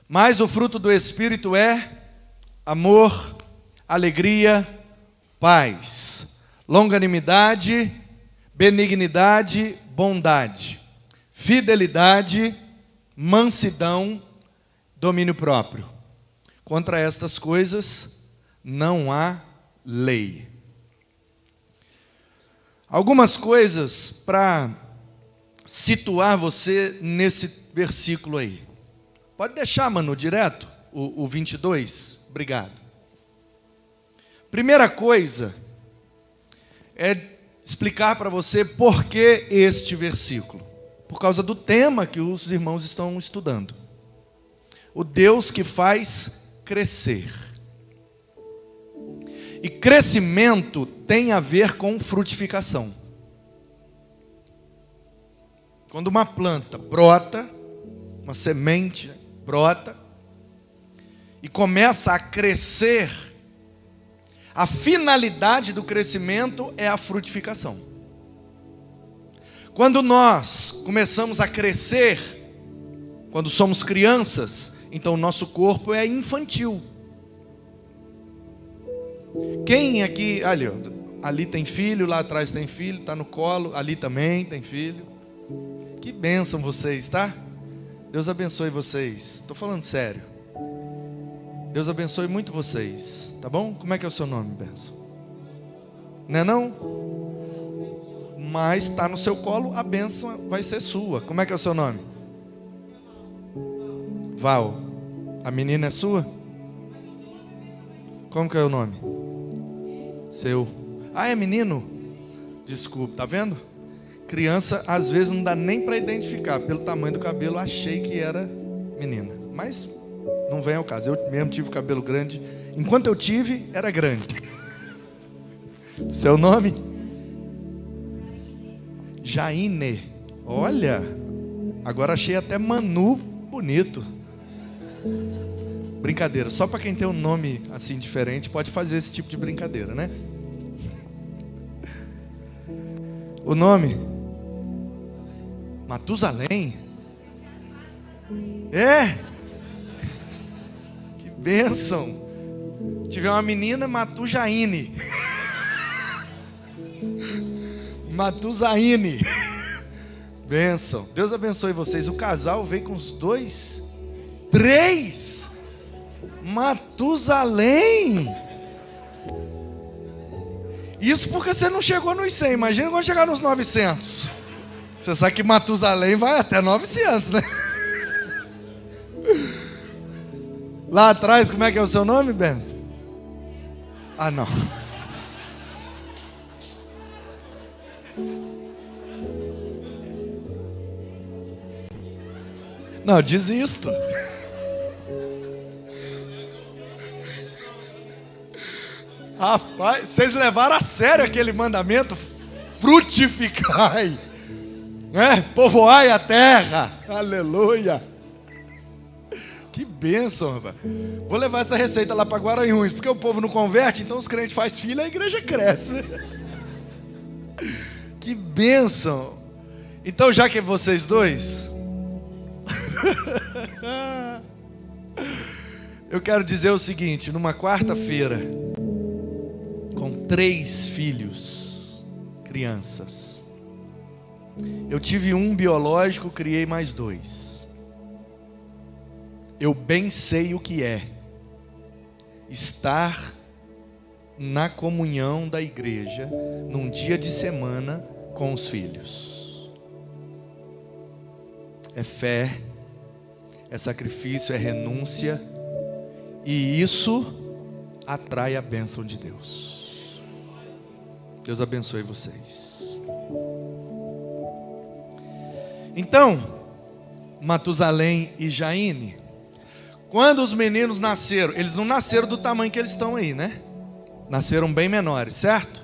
Mas o fruto do Espírito é amor, alegria, paz, longanimidade, benignidade, bondade, fidelidade, mansidão, domínio próprio. Contra estas coisas não há lei. Algumas coisas para situar você nesse versículo aí. Pode deixar, Manu, direto, o 22. Obrigado. Primeira coisa é explicar para você por que este versículo. Por causa do tema que os irmãos estão estudando. O Deus que faz crescer. E crescimento tem a ver com frutificação. Quando uma planta brota, uma semente brota, e começa a crescer, a finalidade do crescimento é a frutificação. Quando nós começamos a crescer, quando somos crianças, então o nosso corpo é infantil. Quem aqui, ali tem filho, lá atrás tem filho, está no colo, ali também tem filho. Que bênção vocês, tá? Deus abençoe vocês, estou falando sério. Deus abençoe muito vocês, tá bom? Como é que é o seu nome, benção? Não é não? Mas está no seu colo, a bênção vai ser sua. Como é que é o seu nome? Val. A menina é sua? Como que é o nome? Seu. Ah, é menino? Desculpa, tá vendo? Criança, às vezes, não dá nem para identificar. Pelo tamanho do cabelo, achei que era menina. Mas não vem ao caso. Eu mesmo tive cabelo grande. Enquanto eu tive, era grande. Seu nome? Jaine. Olha, agora achei até Manu bonito. Brincadeira, só para quem tem um nome assim diferente pode fazer esse tipo de brincadeira, né? O nome? Matusalém? É? Que bênção! Tive uma menina, Matujaine. Matusaine. Bênção. Deus abençoe vocês. O casal veio com os 3. Matusalém. Isso porque você não chegou nos 100. Imagina quando chegar nos 900. Você sabe que Matusalém vai até 900, né? Lá atrás, como é que é o seu nome, Benção? Ah, não. Não, desisto. Rapaz, vocês levaram a sério aquele mandamento? Frutificai, né? Povoai a terra. Aleluia. Que bênção, rapaz. Vou levar essa receita lá para Guaranhuns, porque o povo não converte, então os crentes fazem filho e a igreja cresce. Que bênção. Então, já que é vocês dois, eu quero dizer o seguinte: numa quarta-feira, com 3 filhos, crianças, eu tive um biológico, criei mais 2. Eu bem sei o que é estar na comunhão da igreja num dia de semana com os filhos. É fé, é sacrifício, é renúncia, e isso atrai a bênção de Deus. Deus abençoe vocês. Então, Matusalém e Jaine, quando os meninos nasceram, eles não nasceram do tamanho que eles estão aí, né? Nasceram bem menores, certo?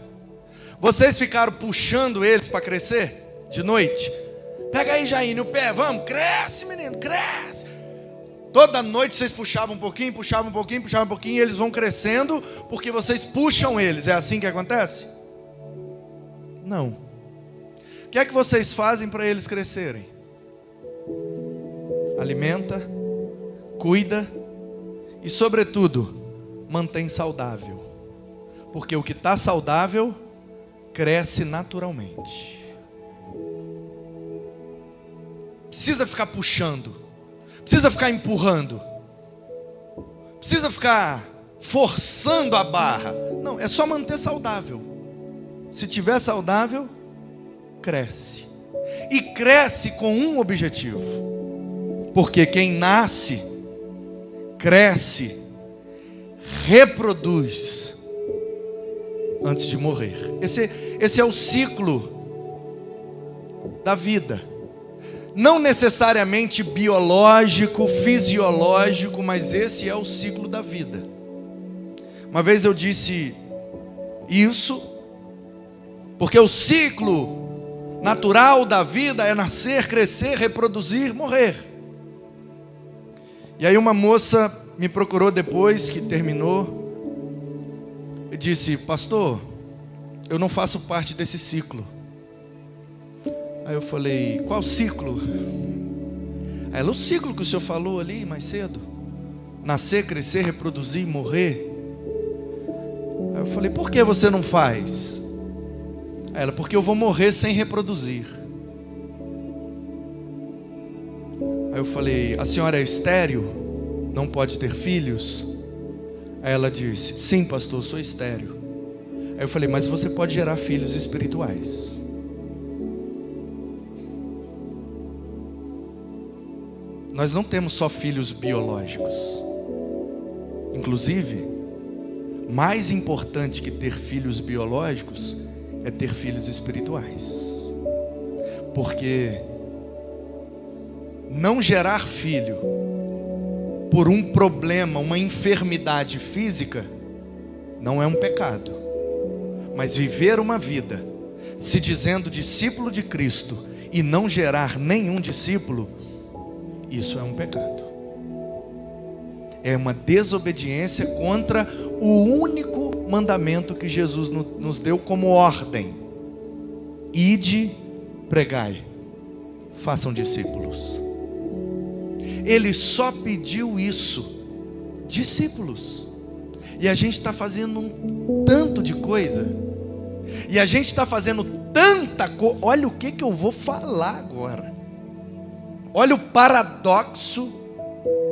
Vocês ficaram puxando eles para crescer de noite? Pega aí, Jaine, o pé, vamos, cresce, menino, cresce. Toda noite vocês puxavam um pouquinho, e eles vão crescendo porque vocês puxam eles. É assim que acontece? Não. O que é que vocês fazem para eles crescerem? Alimenta, cuida e, sobretudo, mantém saudável. Porque o que está saudável cresce naturalmente. Precisa ficar puxando, precisa ficar empurrando, precisa ficar forçando a barra. Não, é só manter saudável. Se tiver saudável, cresce. E cresce com um objetivo. Porque quem nasce, cresce, reproduz antes de morrer. Esse é o ciclo da vida. Não necessariamente biológico, fisiológico, mas esse é o ciclo da vida. Uma vez eu disse isso, porque o ciclo natural da vida é nascer, crescer, reproduzir, morrer. E aí uma moça me procurou depois que terminou e disse: pastor, eu não faço parte desse ciclo. Aí eu falei: qual ciclo? Aí ela: o ciclo que o senhor falou ali mais cedo, nascer, crescer, reproduzir, morrer. Aí eu falei: por que você não faz? Aí ela: porque eu vou morrer sem reproduzir. Aí eu falei: a senhora é estéril? Não pode ter filhos? Aí ela disse: sim, pastor, sou estéril. Aí eu falei: mas você pode gerar filhos espirituais. Nós não temos só filhos biológicos. Inclusive, mais importante que ter filhos biológicos é ter filhos espirituais. Porque não gerar filho por um problema, uma enfermidade física, não é um pecado. Mas viver uma vida se dizendo discípulo de Cristo e não gerar nenhum discípulo, isso é um pecado. É uma desobediência contra o único mandamento que Jesus nos deu como ordem: ide, pregai, façam discípulos. Ele só pediu isso, discípulos. E a gente está fazendo um tanto de coisa, e a gente está fazendo tanta coisa. Olha o que eu vou falar agora. Olha o paradoxo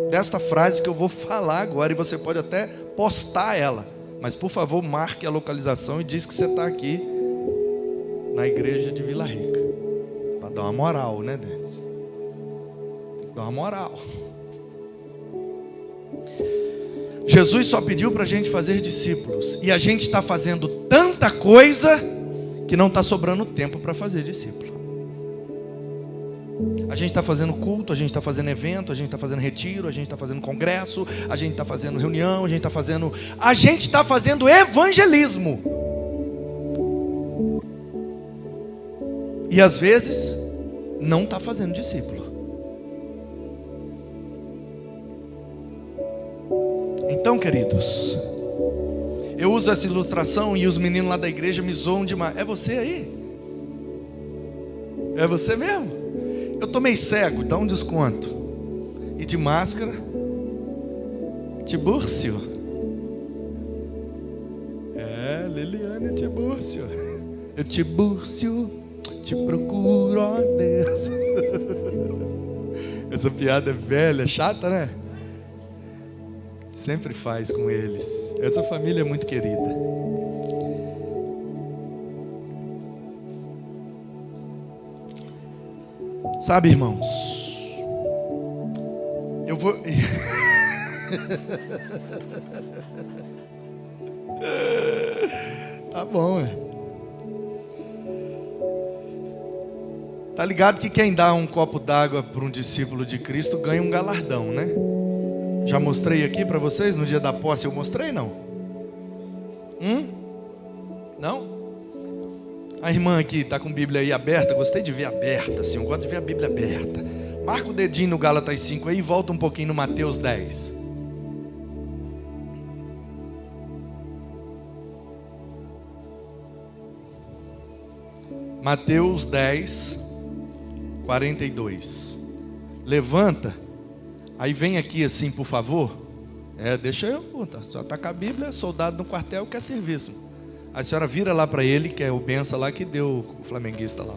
desta frase que eu vou falar agora. E você pode até postar ela, mas por favor marque a localização e diz que você está aqui na igreja de Vila Rica, para dar uma moral, né, Denis? Tem que dar uma moral. Jesus só pediu para a gente fazer discípulos, e a gente está fazendo tanta coisa que não está sobrando tempo para fazer discípulo. A gente está fazendo culto, a gente está fazendo evento, a gente está fazendo retiro, a gente está fazendo congresso, a gente está fazendo reunião, a gente está fazendo evangelismo. E às vezes não está fazendo discípulo. Então, queridos, eu uso essa ilustração e os meninos lá da igreja me zoam demais. É você aí? É você mesmo? Eu tô meio cego, dá um desconto. E de máscara, Tibúrcio. É, Liliane Tibúrcio. Eu, Tibúrcio, te procuro, ó Deus. Essa piada é velha, chata, né? Sempre faz com eles. Essa família é muito querida. Sabe, irmãos, eu vou... Tá bom, Tá ligado que quem dá um copo d'água para um discípulo de Cristo ganha um galardão, né? Já mostrei aqui para vocês no dia da posse, eu mostrei, não? Não? A irmã aqui está com a Bíblia aí aberta. Gostei de ver aberta, assim, eu gosto de ver a Bíblia aberta. Marca o dedinho no Gálatas 5 aí e volta um pouquinho no Mateus 10. Mateus 10, 42. Levanta Aí vem aqui assim, por favor. Deixa eu, só tá com a Bíblia, soldado no quartel quer serviço. A senhora vira lá para ele, que é o benção lá que deu o flamenguista lá.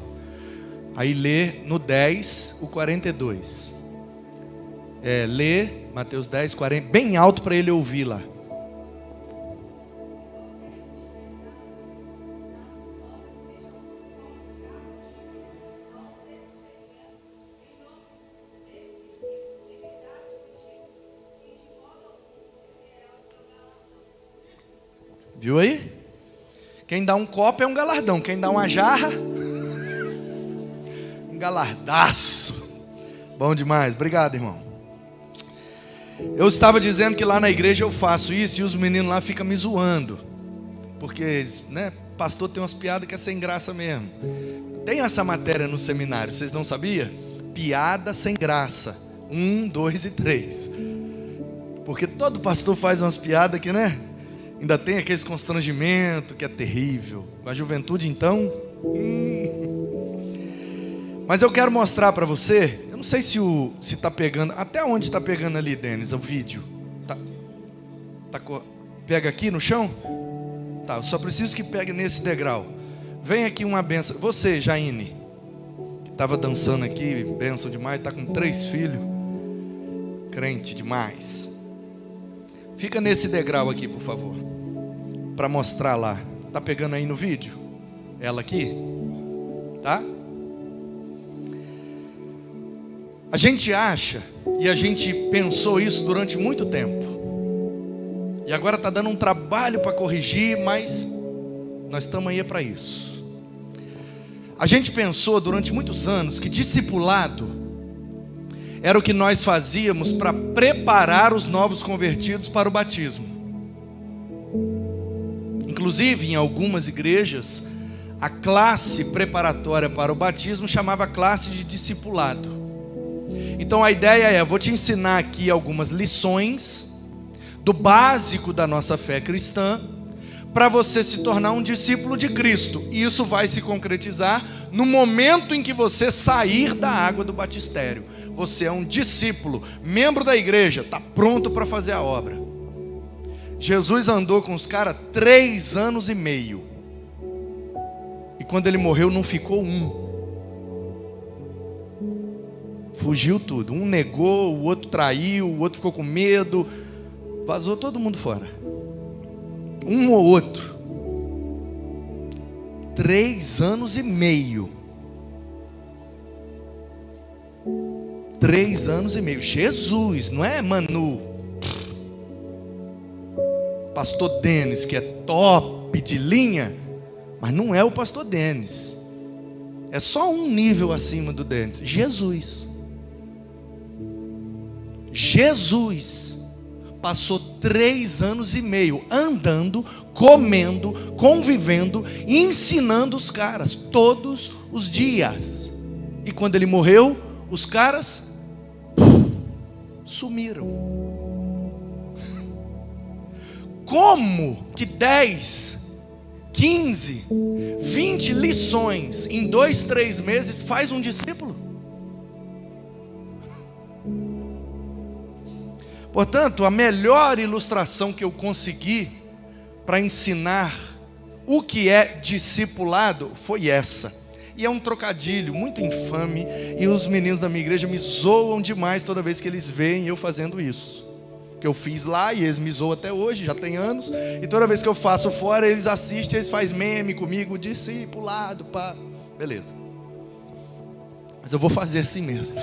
Aí lê no 10, o 42. Lê Mateus 10, 40, bem alto para ele ouvir lá. Viu aí? Quem dá um copo é um galardão. Quem dá uma jarra, um galardaço. Bom demais. Obrigado, irmão. Eu estava dizendo que lá na igreja eu faço isso e os meninos lá ficam me zoando. Porque, né, pastor tem umas piadas que é sem graça mesmo. Tem essa matéria no seminário, vocês não sabiam? Piada sem graça. 1, 2 e 3. Porque todo pastor faz umas piadas que, né? Ainda tem aquele constrangimento que é terrível. Com a juventude, então. Mas eu quero mostrar para você. Eu não sei se está pegando. Até onde está pegando ali, Denis, o vídeo? Pega aqui no chão? Tá, eu só preciso que pegue nesse degrau. Vem aqui uma benção. Você, Jaine, que estava dançando aqui, benção demais, está com 3 filhos. Crente demais. Fica nesse degrau aqui, por favor. Para mostrar lá. Tá pegando aí no vídeo? Ela aqui? Tá? A gente acha, e a gente pensou isso durante muito tempo. E agora tá dando um trabalho para corrigir, mas nós estamos aí para isso. A gente pensou durante muitos anos que discipulado era o que nós fazíamos para preparar os novos convertidos para o batismo. Inclusive, em algumas igrejas, a classe preparatória para o batismo chamava classe de discipulado. Então a ideia é, vou te ensinar aqui algumas lições do básico da nossa fé cristã, para você se tornar um discípulo de Cristo. E isso vai se concretizar no momento em que você sair da água do batistério. Você é um discípulo, membro da igreja, está pronto para fazer a obra. Jesus andou com os caras 3 anos e meio. E quando ele morreu não ficou um. Fugiu tudo. Um negou, o outro traiu, o outro ficou com medo. Vazou todo mundo fora. Um ou outro. 3 anos e meio. 3 anos e meio. Jesus, não é Manu. Pastor Denis, que é top de linha, mas não é o pastor Denis. É só um nível acima do Denis. Jesus. Jesus passou 3 anos e meio andando, comendo, convivendo, ensinando os caras todos os dias. E quando ele morreu, os caras sumiram. Como que 10, 15, 20 lições em 2, 3 meses faz um discípulo? Portanto, a melhor ilustração que eu consegui para ensinar o que é discipulado foi essa. E é um trocadilho muito infame, e os meninos da minha igreja me zoam demais toda vez que eles veem eu fazendo isso. Que eu fiz lá e eles me zoam até hoje, já tem anos, e toda vez que eu faço fora, eles assistem, eles fazem meme comigo, discipulado, pá. Beleza. Mas eu vou fazer assim mesmo.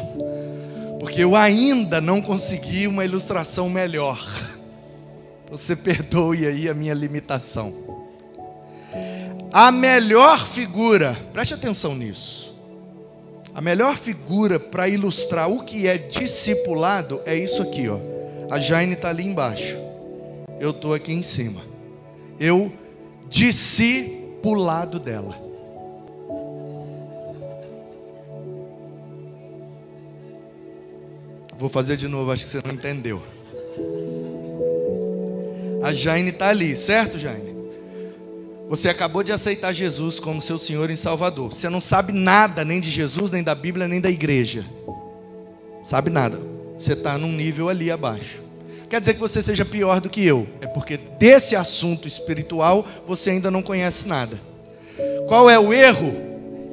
Porque eu ainda não consegui uma ilustração melhor. Você perdoe aí a minha limitação. A melhor figura, preste atenção nisso. A melhor figura para ilustrar o que é discipulado é isso aqui, ó. A Jaine está ali embaixo. Eu estou aqui em cima. Eu discipulado dela. Vou fazer de novo, acho que você não entendeu. A Jaine está ali, certo, Jaine? Você acabou de aceitar Jesus como seu Senhor e Salvador. Você não sabe nada nem de Jesus, nem da Bíblia, nem da igreja. Sabe nada. Você está num nível ali abaixo. Quer dizer que você seja pior do que eu. É porque desse assunto espiritual você ainda não conhece nada. Qual é o erro?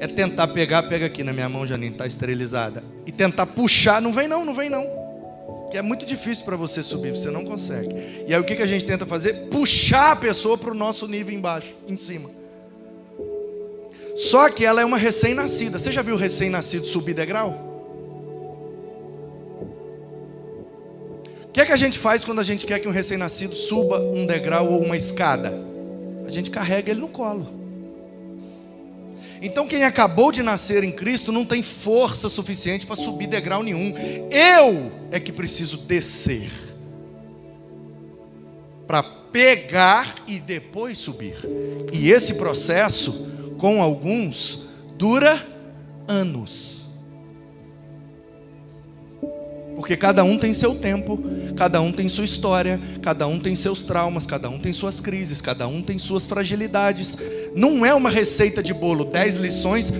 É tentar pegar, pega aqui na minha mão, Janine, está esterilizada. E tentar puxar, não vem não. Que é muito difícil para você subir, você não consegue. E aí o que a gente tenta fazer? Puxar a pessoa para o nosso nível embaixo, em cima. Só que ela é uma recém-nascida. Você já viu recém-nascido subir degrau? O que é que a gente faz quando a gente quer que um recém-nascido suba um degrau ou uma escada? A gente carrega ele no colo. Então quem acabou de nascer em Cristo não tem força suficiente para subir degrau nenhum. Eu é que preciso descer para pegar e depois subir. E esse processo, com alguns, dura anos. Porque cada um tem seu tempo, cada um tem sua história, cada um tem seus traumas, cada um tem suas crises, cada um tem suas fragilidades. Não é uma receita de bolo, 10 lições,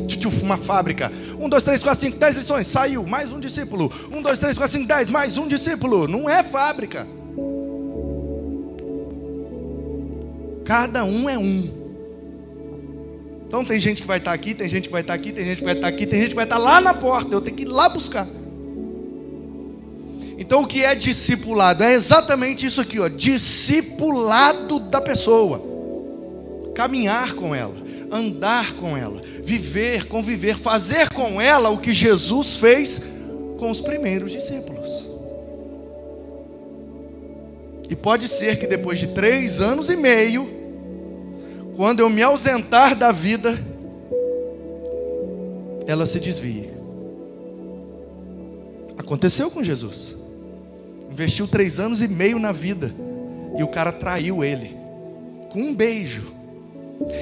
uma fábrica. 1, 2, 3, 4, 5, 10 lições, saiu, mais um discípulo. 1, 2, 3, 4, 5, 10, mais um discípulo. Não é fábrica. Cada um é um. Então tem gente que vai estar aqui, tem gente que vai estar aqui, tem gente que vai estar aqui, tem gente que vai estar lá na porta. Eu tenho que ir lá buscar. Então o que é discipulado? É exatamente isso aqui, ó, discipulado da pessoa. Caminhar com ela, andar com ela, viver, conviver, fazer com ela o que Jesus fez com os primeiros discípulos. E pode ser que depois de 3 anos e meio, quando eu me ausentar da vida, ela se desvie. Aconteceu com Jesus. Investiu 3 anos e meio na vida e o cara traiu ele com um beijo.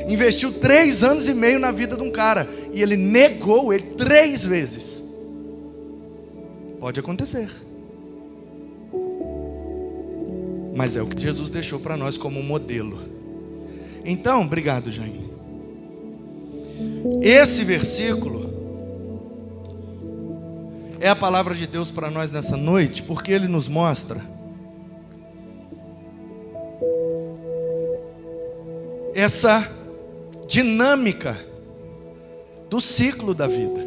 Investiu 3 anos e meio na vida de um cara e ele negou ele 3 vezes. Pode acontecer, mas é o que Jesus deixou para nós como modelo. Então, obrigado, Jair. Esse versículo é a palavra de Deus para nós nessa noite, porque ele nos mostra essa dinâmica do ciclo da vida.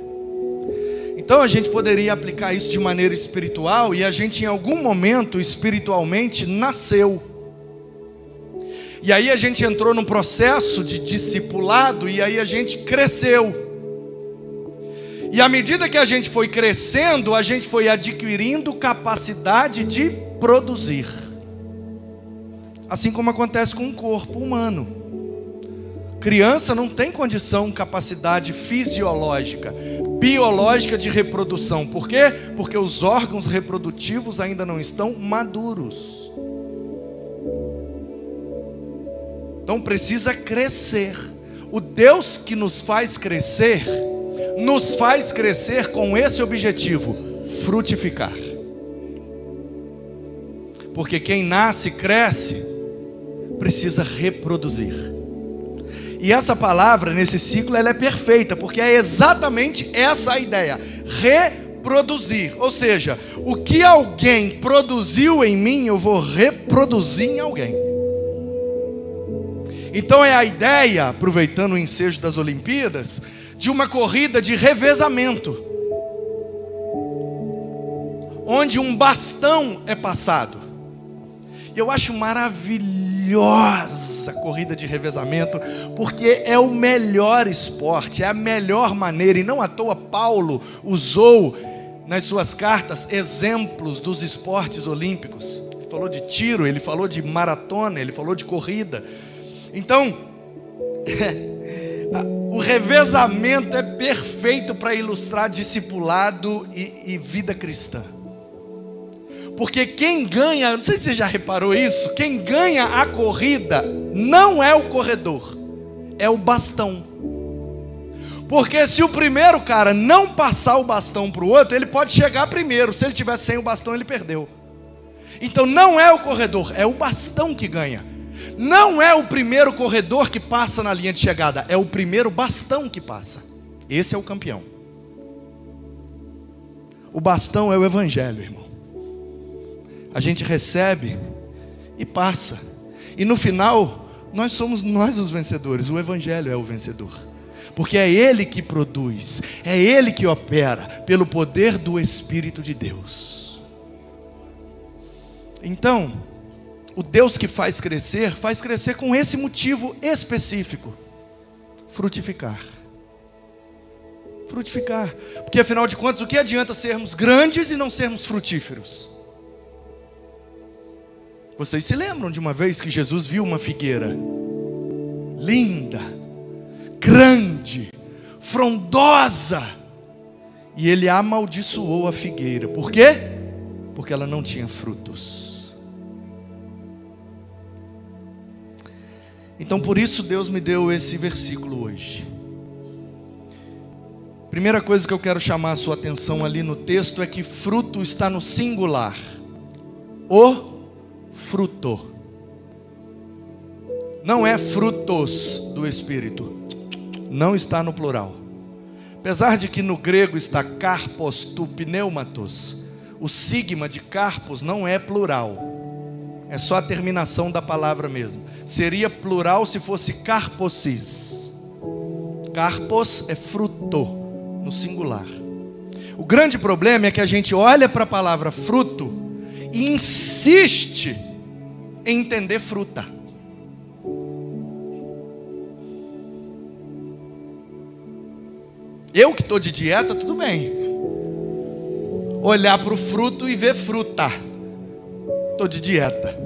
Então a gente poderia aplicar isso de maneira espiritual, e a gente em algum momento espiritualmente nasceu. E aí a gente entrou num processo de discipulado, e aí a gente cresceu. E à medida que a gente foi crescendo, a gente foi adquirindo capacidade de produzir. Assim como acontece com o corpo humano. Criança não tem condição, capacidade fisiológica, biológica de reprodução. Por quê? Porque os órgãos reprodutivos ainda não estão maduros. Então precisa crescer. O Deus que nos faz crescer com esse objetivo: frutificar. Porque quem nasce, cresce, precisa reproduzir. E essa palavra nesse ciclo ela é perfeita, porque é exatamente essa a ideia: reproduzir. Ou seja, o que alguém produziu em mim, eu vou reproduzir em alguém. Então é a ideia, aproveitando o ensejo das Olimpíadas, de uma corrida de revezamento, onde um bastão é passado. E eu acho maravilhosa a corrida de revezamento, porque é o melhor esporte, é a melhor maneira. E não à toa Paulo usou nas suas cartas exemplos dos esportes olímpicos. Ele falou de tiro, ele falou de maratona, ele falou de corrida. Então o revezamento é perfeito para ilustrar discipulado e vida cristã. Porque quem ganha, não sei se você já reparou isso, quem ganha a corrida não é o corredor, é o bastão. Porque se o primeiro cara não passar o bastão para o outro, ele pode chegar primeiro. Se ele tiver sem o bastão, ele perdeu. Então não é o corredor, é o bastão que ganha. Não é o primeiro corredor que passa na linha de chegada, é o primeiro bastão que passa. Esse é o campeão. O bastão é o evangelho, irmão. A gente recebe e passa. E no final, nós somos os vencedores. O Evangelho é o vencedor. Porque é Ele que produz, é Ele que opera, pelo poder do Espírito de Deus. Então, o Deus que faz crescer com esse motivo específico: frutificar. Frutificar. Porque afinal de contas, o que adianta sermos grandes e não sermos frutíferos? Vocês se lembram de uma vez que Jesus viu uma figueira linda, grande, frondosa, e ele amaldiçoou a figueira. Por quê? Porque ela não tinha frutos. Então por isso Deus me deu esse versículo hoje. Primeira coisa que eu quero chamar a sua atenção ali no texto é que fruto está no singular. O fruto. Não é frutos do Espírito. Não está no plural. Apesar de que no grego está karpos tu pneumatos, o sigma de karpos não é plural. É só a terminação da palavra mesmo. Seria plural se fosse karposis. Karpos é fruto, no singular. O grande problema é que a gente olha para a palavra fruto e insiste em entender fruta. Eu que estou de dieta, tudo bem. Olhar para o fruto e ver fruta. Estou de dieta.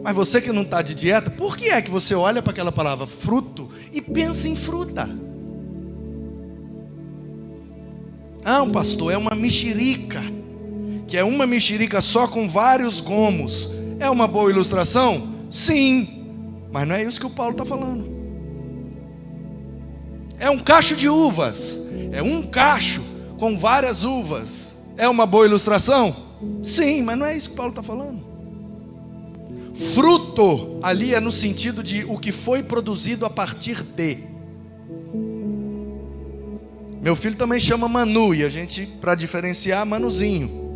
Mas você que não está de dieta, por que é que você olha para aquela palavra fruto e pensa em fruta? Ah, pastor, é uma mexerica. Que é uma mexerica só com vários gomos. É uma boa ilustração? Sim. Mas não é isso que o Paulo está falando. É um cacho de uvas. É um cacho com várias uvas. É uma boa ilustração? Sim, mas não é isso que Paulo está falando. Fruto ali é no sentido de o que foi produzido a partir de. Meu filho também chama Manu, e a gente, para diferenciar, Manuzinho.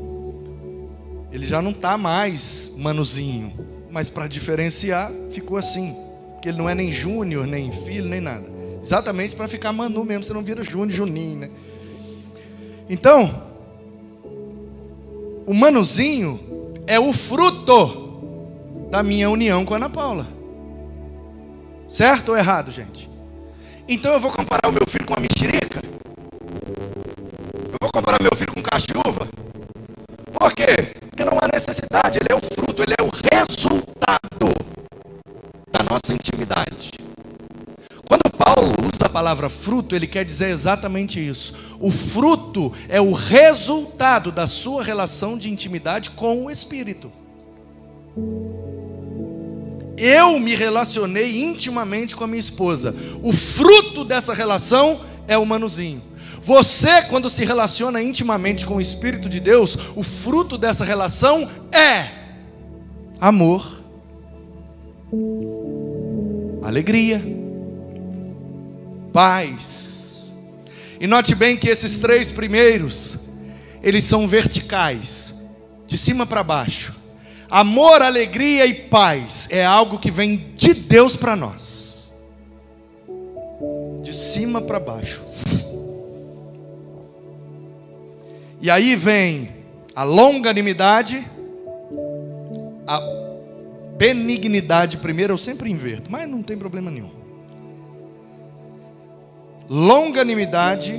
Ele já não está mais Manuzinho, mas para diferenciar ficou assim, porque ele não é nem Júnior, nem filho, nem nada. Exatamente para ficar Manu mesmo, você não vira Júnior, Juninho, né? Então, o Manuzinho é o fruto da minha união com a Ana Paula. Certo ou errado, gente? Então eu vou comparar o meu filho com a mexerica? Eu vou comparar meu filho com cacho de uva? Por quê? Porque não há necessidade, ele é o fruto, ele é o resultado da nossa intimidade. Quando Paulo usa a palavra fruto, ele quer dizer exatamente isso. O fruto é o resultado da sua relação de intimidade com o Espírito. Eu me relacionei intimamente com a minha esposa. O fruto dessa relação é o Manuzinho. Você, quando se relaciona intimamente com o Espírito de Deus, o fruto dessa relação é amor, alegria, paz. E note bem que esses três primeiros, eles são verticais, de cima para baixo. Amor, alegria e paz é algo que vem de Deus para nós, de cima para baixo. E aí vem a longanimidade, a benignidade primeiro, eu sempre inverto, mas não tem problema nenhum. Longanimidade,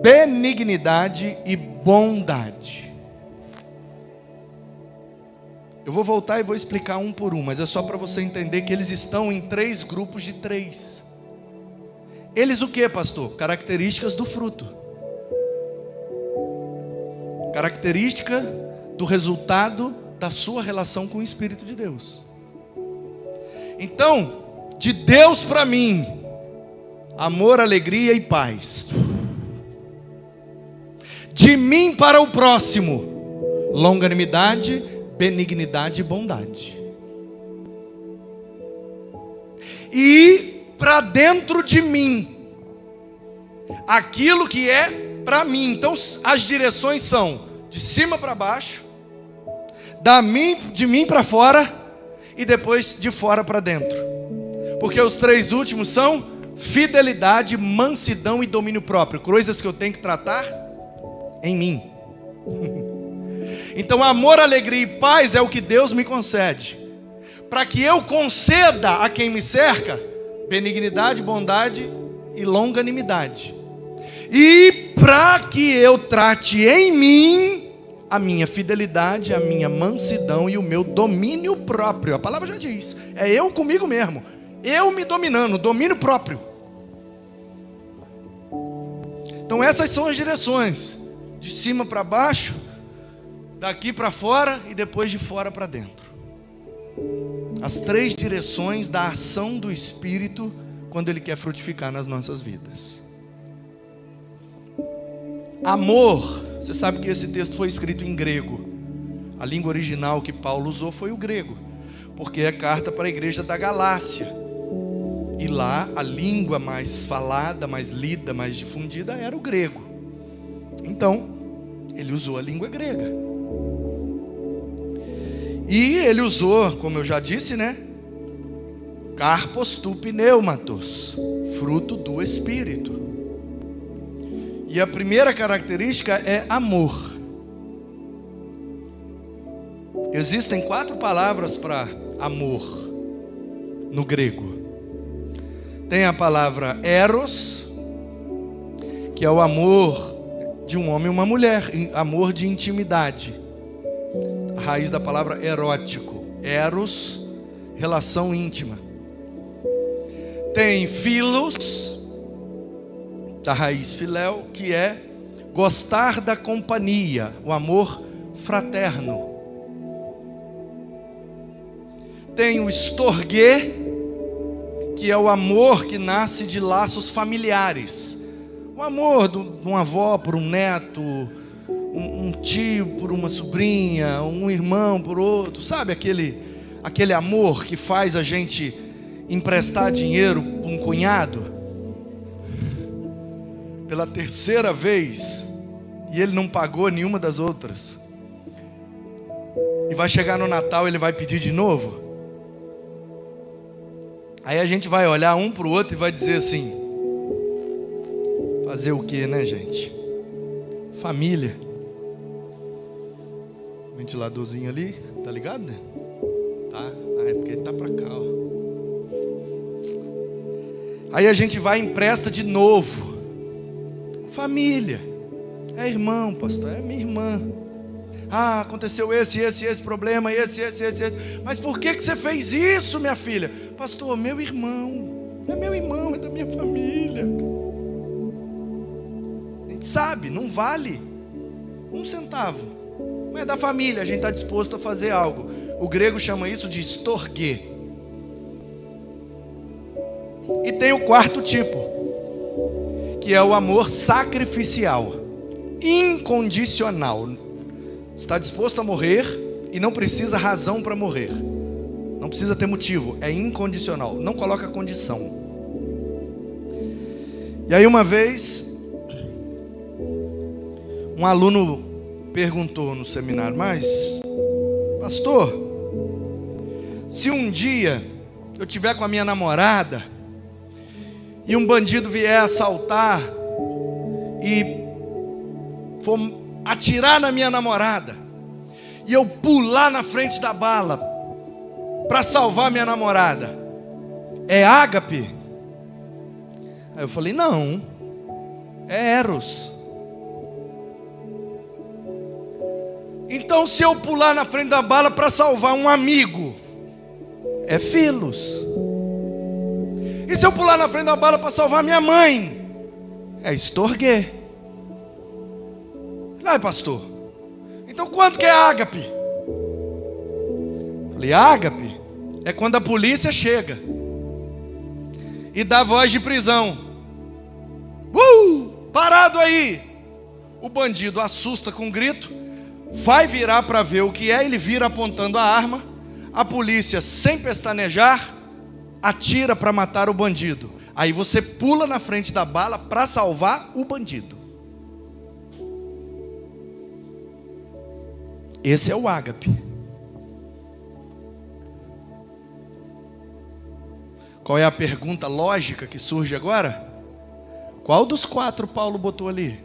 benignidade e bondade. Eu vou voltar e vou explicar um por um, mas é só para você entender que eles estão em 3 grupos de 3. Eles o que, pastor? Características do fruto. Característica do resultado da sua relação com o Espírito de Deus. Então, de Deus para mim, amor, alegria e paz. De mim para o próximo, longanimidade, benignidade e bondade. E para dentro de mim, aquilo que é para mim. Então as direções são de cima para baixo, de mim para fora e depois de fora para dentro. Porque os 3 últimos são fidelidade, mansidão e domínio próprio, coisas que eu tenho que tratar em mim. Então amor, alegria e paz é o que Deus me concede, para que eu conceda a quem me cerca benignidade, bondade e longanimidade, e para que eu trate em mim a minha fidelidade, a minha mansidão e o meu domínio próprio. A palavra já diz, é eu comigo mesmo, eu me dominando, domínio próprio. Então essas são as direções, de cima para baixo, daqui para fora e depois de fora para dentro. As 3 direções da ação do Espírito quando Ele quer frutificar nas nossas vidas. Amor, você sabe que esse texto foi escrito em grego. A língua original que Paulo usou foi o grego, porque é carta para a igreja da Galácia. E lá a língua mais falada, mais lida, mais difundida era o grego. Então, ele usou a língua grega. E ele usou, como eu já disse, né? Karpos tu pneumatos, fruto do Espírito. E a primeira característica é amor. Existem 4 palavras para amor no grego. Tem a palavra eros, que é o amor de um homem e uma mulher, amor de intimidade. A raiz da palavra erótico, eros, relação íntima. Tem philos, da raiz filéu, que é gostar da companhia, o amor fraterno. Tem o storge, que é o amor que nasce de laços familiares. O amor de uma avó por um neto, um tio por uma sobrinha, um irmão por outro. Sabe aquele amor que faz a gente emprestar dinheiro para um cunhado pela 3ª vez e ele não pagou nenhuma das outras, e vai chegar no Natal, ele vai pedir de novo. Aí a gente vai olhar um para o outro e vai dizer assim: fazer o que, né, gente? Família. Ventiladorzinho ali, tá ligado, né? Tá? Ah, é porque ele tá para cá, ó. Aí a gente vai e empresta de novo. Família. É irmão, pastor, é minha irmã. Ah, aconteceu esse problema, esse. Mas por que você fez isso, minha filha? Pastor, meu irmão. É meu irmão, é da minha família. A gente sabe, não vale 1 centavo. Mas é da família, a gente está disposto a fazer algo. O grego chama isso de storge. E tem o 4º tipo, que é o amor sacrificial, incondicional. Está disposto a morrer e não precisa razão para morrer. Não precisa ter motivo, é incondicional, não coloca condição. E aí uma vez, um aluno perguntou no seminário: mas, pastor, se um dia eu estiver com a minha namorada e um bandido vier assaltar e for atirar na minha namorada, e eu pular na frente da bala para salvar minha namorada, é ágape? Aí eu falei: não, é eros. Então se eu pular na frente da bala para salvar um amigo, é filos. E se eu pular na frente da bala para salvar minha mãe, é storge. Ai, pastor, então quanto que é ágape? Falei: ágape é quando a polícia chega e dá voz de prisão. Parado aí. O bandido assusta com um grito, vai virar para ver o que é, ele vira apontando a arma. A polícia, sem pestanejar, atira para matar o bandido. Aí você pula na frente da bala para salvar o bandido. Esse é o ágape. Qual é a pergunta lógica que surge agora? Qual dos 4 Paulo botou ali?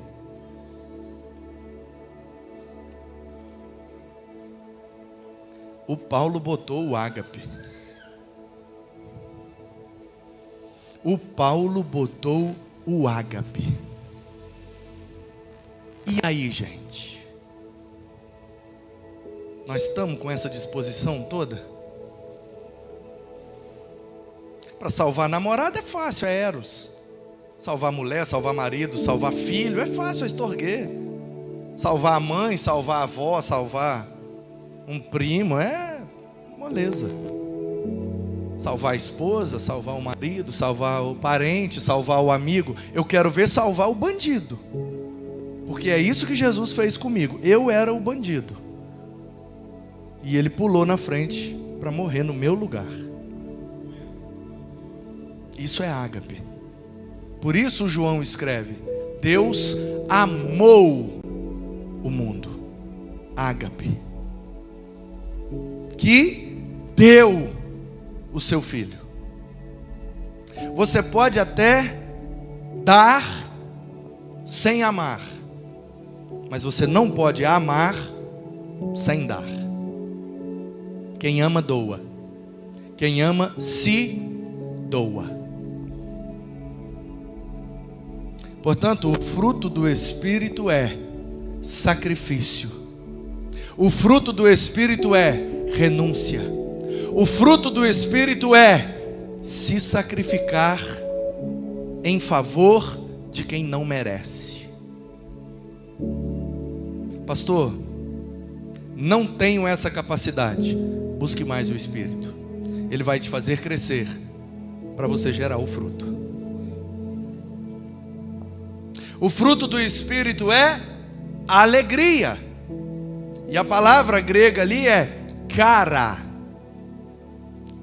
O Paulo botou o ágape. O Paulo botou o ágape. E aí, gente? Nós estamos com essa disposição toda? Para salvar namorada é fácil, é eros. Salvar mulher, salvar marido, salvar filho, é fácil, é estorguê. Salvar a mãe, salvar a avó, salvar um primo, é moleza. Salvar a esposa, salvar o marido, salvar o parente, salvar o amigo. Eu quero ver salvar o bandido. Porque é isso que Jesus fez comigo. Eu era o bandido. E ele pulou na frente para morrer no meu lugar. Isso é ágape. Por isso João escreve: Deus amou o mundo. Ágape. Que deu o seu filho. Você pode até dar sem amar, mas você não pode amar sem dar. Quem ama, doa. Quem ama, se doa. Portanto, o fruto do Espírito é sacrifício. O fruto do Espírito é renúncia. O fruto do Espírito é se sacrificar em favor de quem não merece. Pastor, não tenho essa capacidade. Busque mais o Espírito. Ele vai te fazer crescer para você gerar o fruto. O fruto do Espírito é alegria. E a palavra grega ali é cara.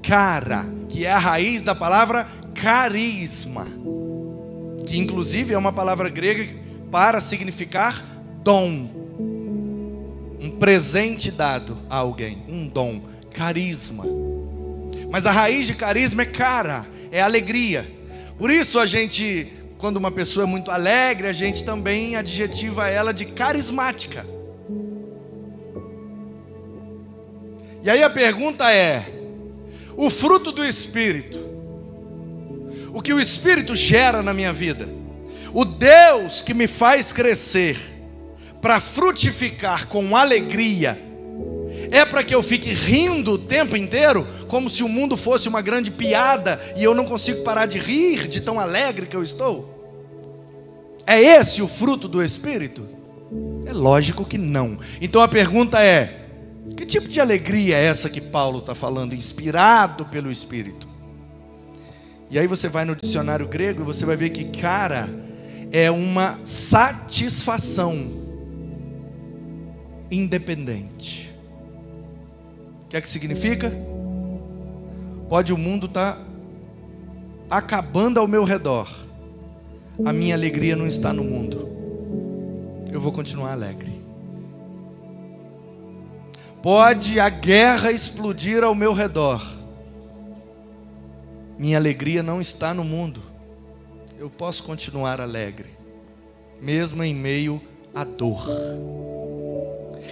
Cara, que é a raiz da palavra carisma, que inclusive é uma palavra grega para significar dom. Um presente dado a alguém, um dom, carisma. Mas a raiz de carisma é cara, é alegria. Por isso a gente, quando uma pessoa é muito alegre, a gente também adjetiva ela de carismática. E aí a pergunta é: o fruto do Espírito, o que o Espírito gera na minha vida, o Deus que me faz crescer para frutificar com alegria, é para que eu fique rindo o tempo inteiro, como se o mundo fosse uma grande piada e eu não consigo parar de rir de tão alegre que eu estou? É esse o fruto do Espírito? É lógico que não. Então a pergunta é: que tipo de alegria é essa que Paulo está falando, inspirado pelo Espírito? E aí você vai no dicionário grego e você vai ver que cara é uma satisfação independente. O que é que significa? Pode o mundo estar acabando ao meu redor, a minha alegria não está no mundo, eu vou continuar alegre. Pode a guerra explodir ao meu redor, minha alegria não está no mundo, eu posso continuar alegre, mesmo em meio à dor.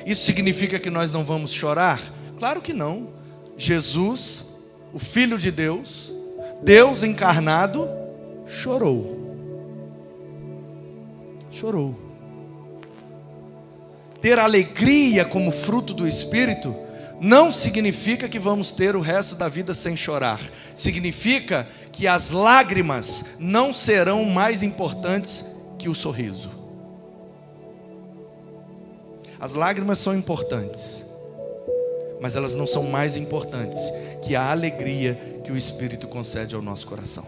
Isso significa que nós não vamos chorar? Claro que não. Jesus, o Filho de Deus, Deus encarnado, chorou. Chorou. Ter alegria como fruto do Espírito não significa que vamos ter o resto da vida sem chorar. Significa que as lágrimas não serão mais importantes que o sorriso. As lágrimas são importantes, mas elas não são mais importantes que a alegria que o Espírito concede ao nosso coração.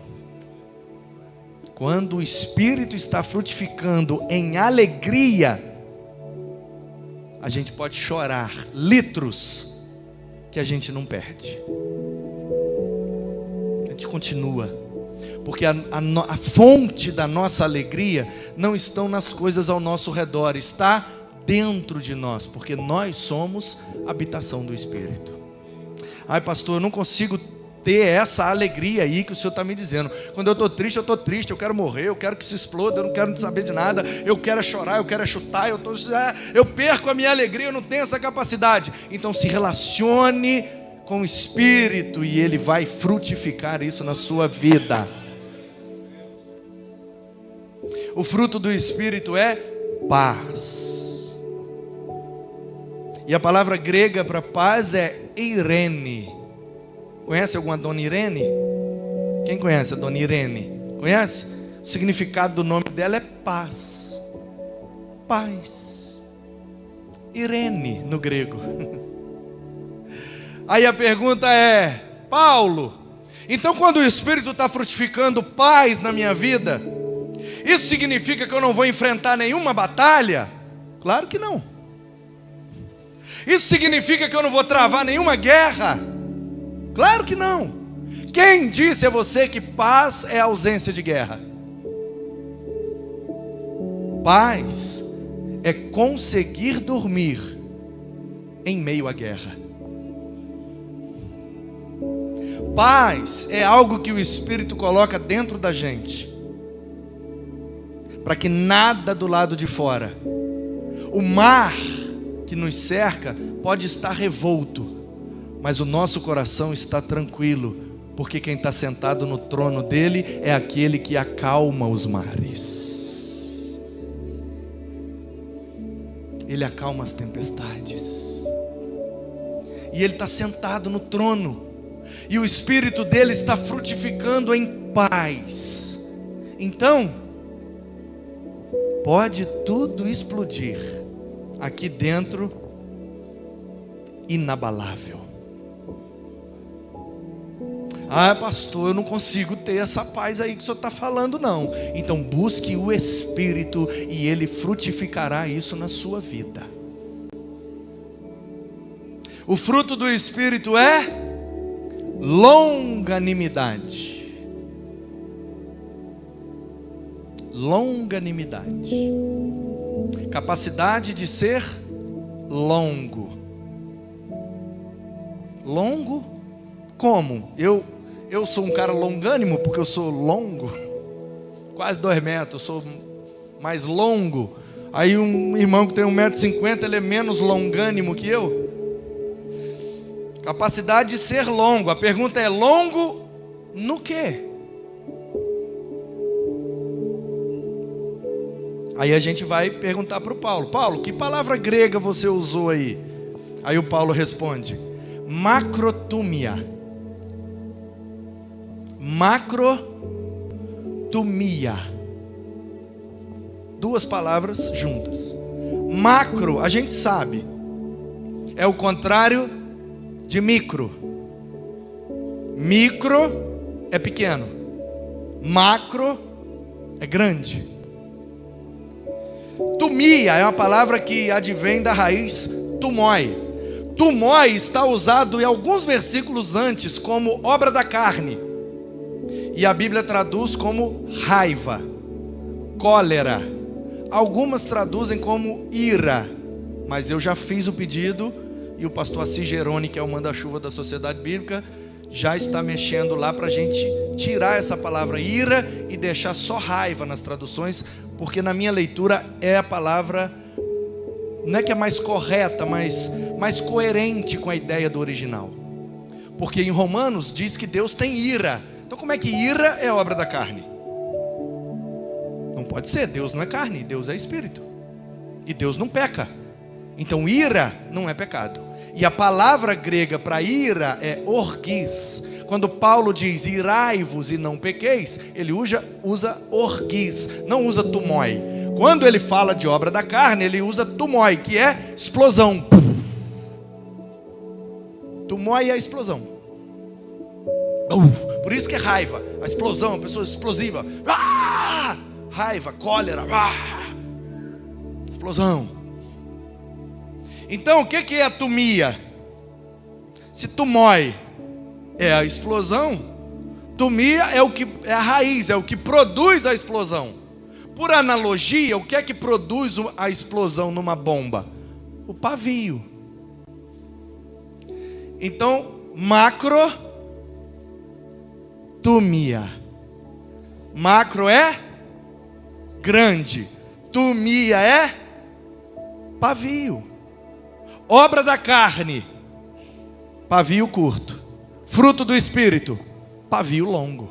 Quando o Espírito está frutificando em alegria, a gente pode chorar litros que a gente não perde. A gente continua, porque a fonte da nossa alegria não estão nas coisas ao nosso redor, está dentro de nós, porque nós somos habitação do Espírito. Ai, pastor, eu não consigo ter essa alegria aí que o Senhor está me dizendo. Quando eu estou triste, eu quero morrer, eu quero que se exploda, eu não quero saber de nada, eu quero chorar, eu quero chutar, eu perco a minha alegria, eu não tenho essa capacidade. Então se relacione com o Espírito e Ele vai frutificar isso na sua vida. O fruto do Espírito é paz. E a palavra grega para paz é eirene. Conhece alguma Dona Irene? Quem conhece a Dona Irene? Conhece? O significado do nome dela é paz. Paz. Irene no grego. Aí a pergunta é: Paulo, então quando o Espírito está frutificando paz na minha vida, isso significa que eu não vou enfrentar nenhuma batalha? Claro que não. Isso significa que eu não vou travar nenhuma guerra? Claro que não. Quem disse a você que paz é ausência de guerra? Paz é conseguir dormir em meio à guerra. Paz é algo que o Espírito coloca dentro da gente, para que nada do lado de fora, o mar que nos cerca pode estar revolto, mas o nosso coração está tranquilo, porque quem está sentado no trono dele é aquele que acalma os mares. Ele acalma as tempestades, e ele está sentado no trono, e o Espírito dele está frutificando em paz. Então pode tudo explodir aqui dentro, inabalável. Ah, pastor, eu não consigo ter essa paz aí que o senhor está falando, não. Então busque o Espírito e Ele frutificará isso na sua vida. O fruto do Espírito é longanimidade. Longanimidade. Capacidade de ser longo. Longo? Como? Eu sou um cara longânimo porque eu sou longo, quase 2 metros, eu sou mais longo. Aí um irmão que tem 1,50 m, ele é menos longânimo que eu. Capacidade de ser longo. A pergunta é: longo no quê? Aí a gente vai perguntar para o Paulo: Paulo, que palavra grega você usou aí? Aí o Paulo responde: macrotumia. Macrotumia. 2 palavras juntas. Macro, a gente sabe, é o contrário de micro. Micro é pequeno, macro é grande. Tumia é uma palavra que advém da raiz tumoi. Tumoi está usado em alguns versículos antes como obra da carne, e a Bíblia traduz como raiva, cólera. Algumas traduzem como ira, mas eu já fiz o pedido e o pastor Assis Geroni, que é o manda-chuva da Sociedade Bíblica, já está mexendo lá para a gente tirar essa palavra ira e deixar só raiva nas traduções, porque na minha leitura é a palavra, não é que é mais correta, mas mais coerente com a ideia do original. Porque em Romanos diz que Deus tem ira. Então como é que ira é obra da carne? Não pode ser, Deus não é carne, Deus é espírito. E Deus não peca. Então ira não é pecado. E a palavra grega para ira é orgis. Quando Paulo diz irai-vos e não pequeis, ele usa orgis, não usa tumoi. Quando ele fala de obra da carne, ele usa tumoi, que é explosão. Tumoi é a explosão. Por isso que é raiva, a explosão, a pessoa explosiva. Raiva, cólera, explosão. Então o que é a tumia? Se tumoi é a explosão, tumia é o que é a raiz, é o que produz a explosão. Por analogia, o que é que produz a explosão numa bomba? O pavio. Então, macro Tumia. Macro é grande. Tumia é pavio. Obra da carne, pavio curto. Fruto do Espírito, pavio longo.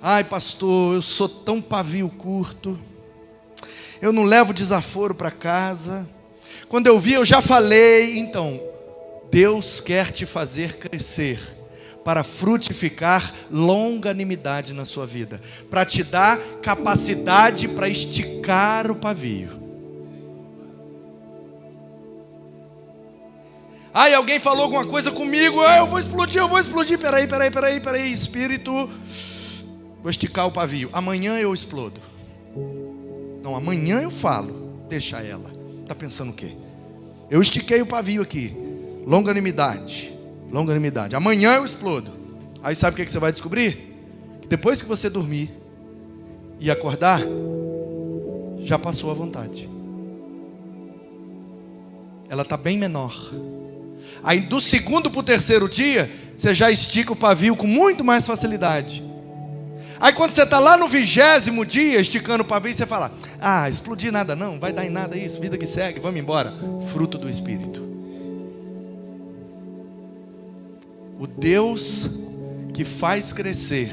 Ai, pastor, eu sou tão pavio curto. Eu não levo desaforo para casa. Quando eu vi, eu já falei. Então, Deus quer te fazer crescer para frutificar longanimidade na sua vida, para te dar capacidade para esticar o pavio. Ai, alguém falou alguma coisa comigo, eu vou explodir, peraí, Espírito, vou esticar o pavio, amanhã eu explodo. Não, amanhã eu falo, deixa ela, está pensando o quê? Eu estiquei o pavio aqui, longanimidade, amanhã eu explodo. Aí sabe o que você vai descobrir? Que depois que você dormir e acordar, já passou a vontade, ela está bem menor. Aí do segundo para o terceiro dia, você já estica o pavio com muito mais facilidade. Aí quando você está lá no 20º dia, esticando o pavio, você fala: ah, explodir nada não, vai dar em nada isso, vida que segue, vamos embora. Fruto do Espírito. O Deus que faz crescer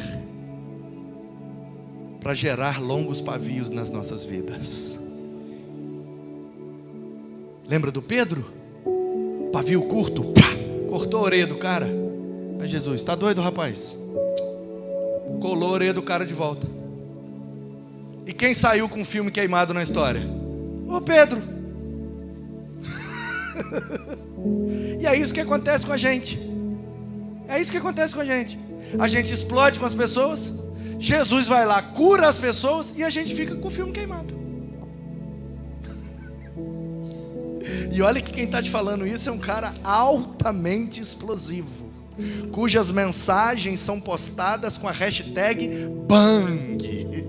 para gerar longos pavios nas nossas vidas. Lembra do Pedro? Pavio curto, pá, cortou a orelha do cara. Aí Jesus, está doido, rapaz? Colou a orelha do cara de volta. E quem saiu com o filme queimado na história? Ô Pedro. E é isso que acontece com a gente. A gente explode com as pessoas, Jesus vai lá, cura as pessoas, e a gente fica com o filme queimado. E olha que quem está te falando isso é um cara altamente explosivo, cujas mensagens são postadas com a hashtag BANG.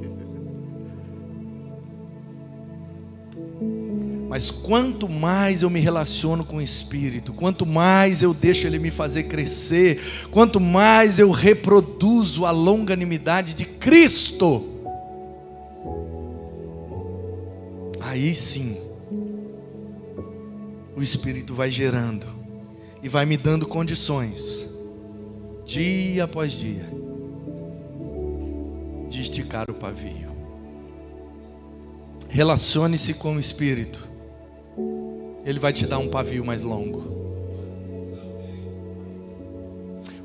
Mas quanto mais eu me relaciono com o Espírito, quanto mais eu deixo Ele me fazer crescer, quanto mais eu reproduzo a longanimidade de Cristo, aí sim, o Espírito vai gerando e vai me dando condições, dia após dia, de esticar o pavio. Relacione-se com o Espírito, Ele vai te dar um pavio mais longo.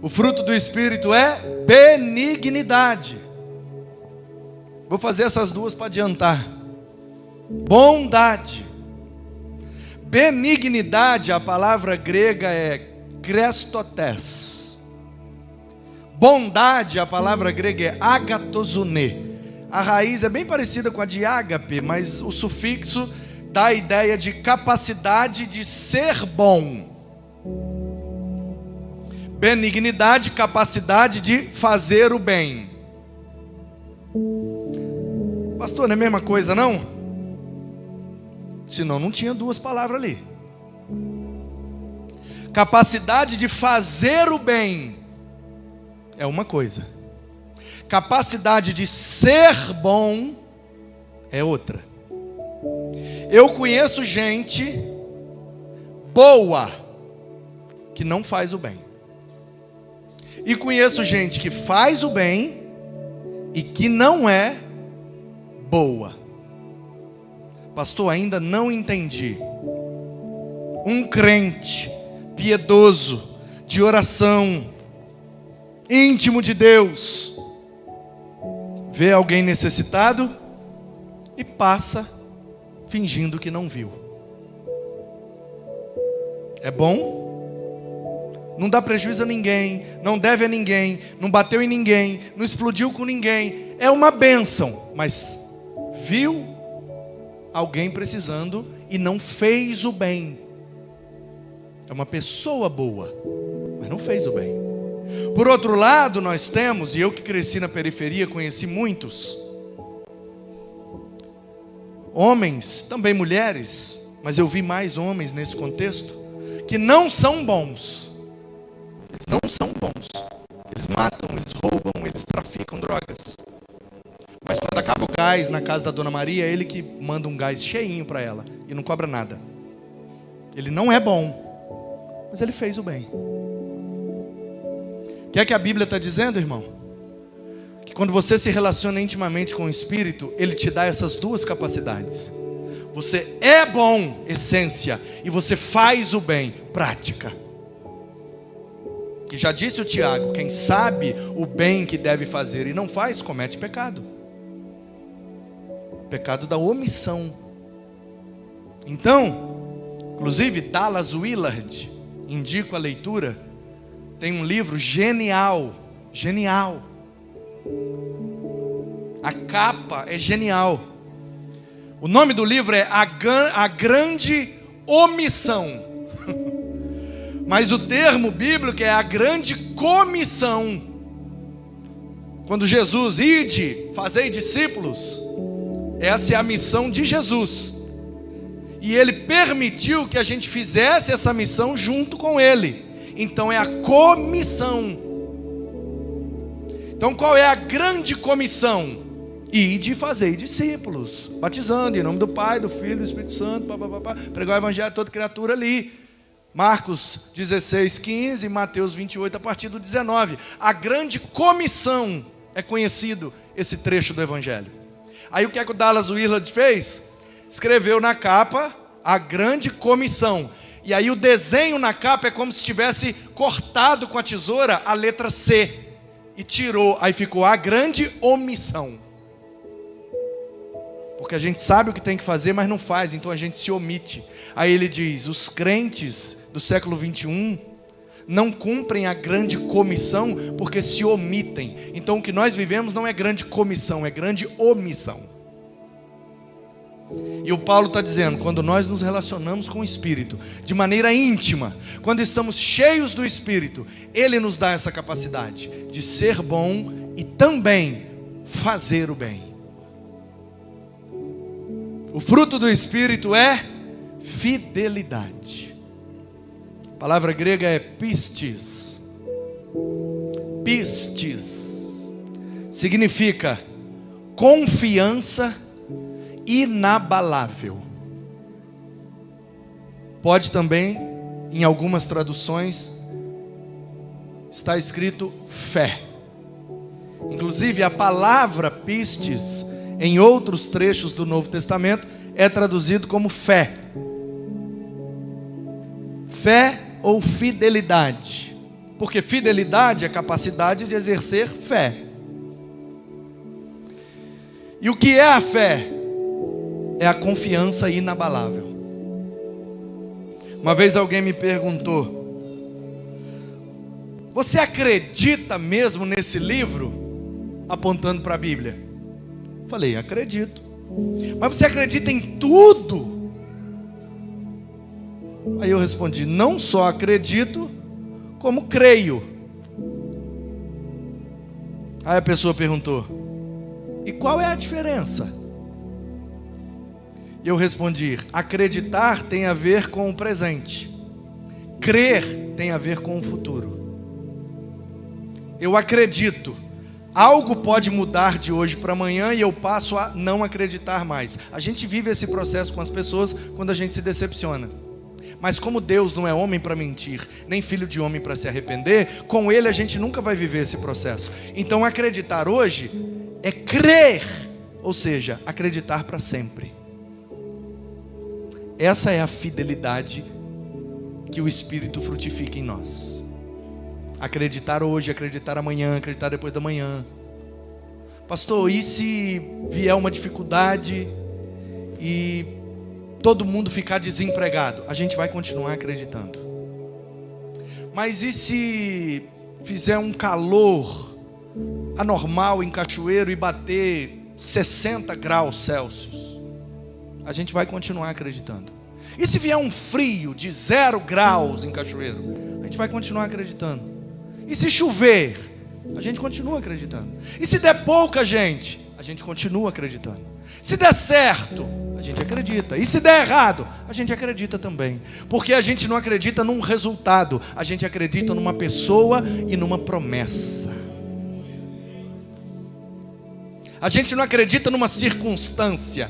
O fruto do Espírito é benignidade. Vou fazer essas duas para adiantar. Bondade. Benignidade, a palavra grega é krestotes. Bondade, a palavra grega é agatosune. A raiz é bem parecida com a de ágape, mas o sufixo dá a ideia de capacidade de ser bom. Benignidade, capacidade de fazer o bem. Pastor, não é a mesma coisa não? Senão não tinha duas palavras ali. Capacidade de fazer o bem é uma coisa, capacidade de ser bom é outra. Eu conheço gente boa que não faz o bem, e conheço gente que faz o bem e que não é boa. Pastor, ainda não entendi. Um crente piedoso, de oração, íntimo de Deus, vê alguém necessitado e passa fingindo que não viu. É bom? Não dá prejuízo a ninguém, não deve a ninguém, não bateu em ninguém, não explodiu com ninguém. É uma bênção, mas viu alguém precisando e não fez o bem. É uma pessoa boa, mas não fez o bem. Por outro lado, nós temos, e eu que cresci na periferia, conheci muitos homens, também mulheres, mas eu vi mais homens nesse contexto, que não são bons, Eles não são bons. Eles matam, eles roubam, eles traficam drogas. Mas quando acaba o gás na casa da Dona Maria, é ele que manda um gás cheinho para ela e não cobra nada. Ele não é bom, mas ele fez o bem. O que é que a Bíblia está dizendo, irmão? Que quando você se relaciona intimamente com o Espírito, Ele te dá essas duas capacidades. Você é bom, essência, e você faz o bem, prática. Que já disse o Tiago, quem sabe o bem que deve fazer e não faz, comete pecado. Pecado da omissão. Então, inclusive Dallas Willard, indico a leitura, tem um livro genial, genial. A capa é genial. O nome do livro é A Grande Omissão. Mas o termo bíblico é a grande comissão. Quando Jesus, ide, fazei discípulos, essa é a missão de Jesus. E Ele permitiu que a gente fizesse essa missão junto com Ele. Então é a comissão. Então qual é a grande comissão? Ide e fazei discípulos, batizando em nome do Pai, do Filho e do Espírito Santo, pregar o Evangelho a toda criatura ali. Marcos 16, 15, Mateus 28, a partir do 19. A grande comissão é conhecido esse trecho do Evangelho. Aí o que é que o Dallas Willard fez? Escreveu na capa a grande comissão. E aí o desenho na capa é como se tivesse cortado com a tesoura a letra C. E tirou, aí ficou a grande omissão. Porque a gente sabe o que tem que fazer, mas não faz, então a gente se omite. Aí ele diz, os crentes do século 21 não cumprem a grande comissão porque se omitem. Então o que nós vivemos não é grande comissão, é grande omissão. E o Paulo está dizendo, quando nós nos relacionamos com o Espírito, de maneira íntima, quando estamos cheios do Espírito, Ele nos dá essa capacidade de ser bom e também fazer o bem. O fruto do Espírito é fidelidade. A palavra grega é pistis. Pistis significa confiança inabalável. Pode também, em algumas traduções, está escrito fé. Inclusive a palavra pistis, em outros trechos do Novo Testamento, é traduzido como fé. Fé ou fidelidade. Porque fidelidade é a capacidade de exercer fé. E o que é a fé? É a confiança inabalável. Uma vez alguém me perguntou, você acredita mesmo nesse livro? Apontando para a Bíblia. Falei, acredito. Mas você acredita em tudo? Aí eu respondi, não só acredito, como creio. Aí a pessoa perguntou, e qual é a diferença? E eu respondi, acreditar tem a ver com o presente. Crer tem a ver com o futuro. Eu acredito. Algo pode mudar de hoje para amanhã e eu passo a não acreditar mais. A gente vive esse processo com as pessoas quando a gente se decepciona. Mas como Deus não é homem para mentir, nem filho de homem para se arrepender, com Ele a gente nunca vai viver esse processo. Então acreditar hoje é crer, ou seja, acreditar para sempre. Essa é a fidelidade que o Espírito frutifica em nós. Acreditar hoje, acreditar amanhã, acreditar depois da manhã. Pastor, e se vier uma dificuldade e todo mundo ficar desempregado? A gente vai continuar acreditando. Mas e se fizer um calor anormal em Cachoeiro e bater 60 graus Celsius? A gente vai continuar acreditando. E se vier um frio de 0 graus em Cachoeiro? A gente vai continuar acreditando. E se chover, a gente continua acreditando. E se der pouca gente, a gente continua acreditando. Se der certo, a A gente acredita. E se der errado, a gente acredita também. Porque a gente não acredita num resultado, a gente acredita numa pessoa e numa promessa. A gente não acredita numa circunstância.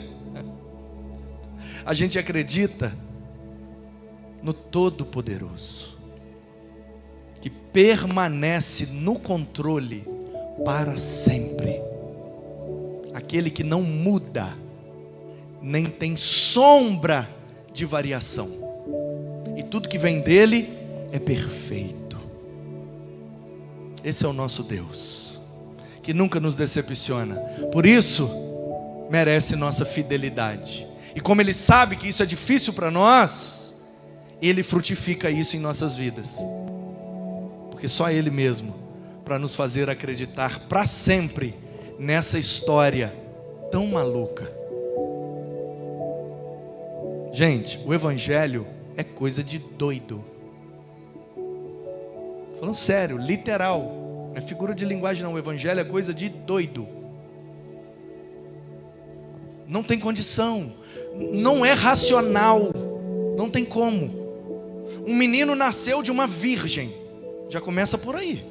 A gente acredita no Todo-Poderoso, que permanece no controle para sempre. Aquele que não muda, nem tem sombra de variação. E tudo que vem dele é perfeito. Esse é o nosso Deus, que nunca nos decepciona. Por isso, merece nossa fidelidade. E como Ele sabe que isso é difícil para nós, Ele frutifica isso em nossas vidas. Porque só Ele mesmo, para nos fazer acreditar para sempre nessa história tão maluca. Gente, o Evangelho é coisa de doido. Falando sério, literal. Não é figura de linguagem não, o Evangelho é coisa de doido. Não tem condição, não é racional, não tem como. Um menino nasceu de uma virgem, já começa por aí.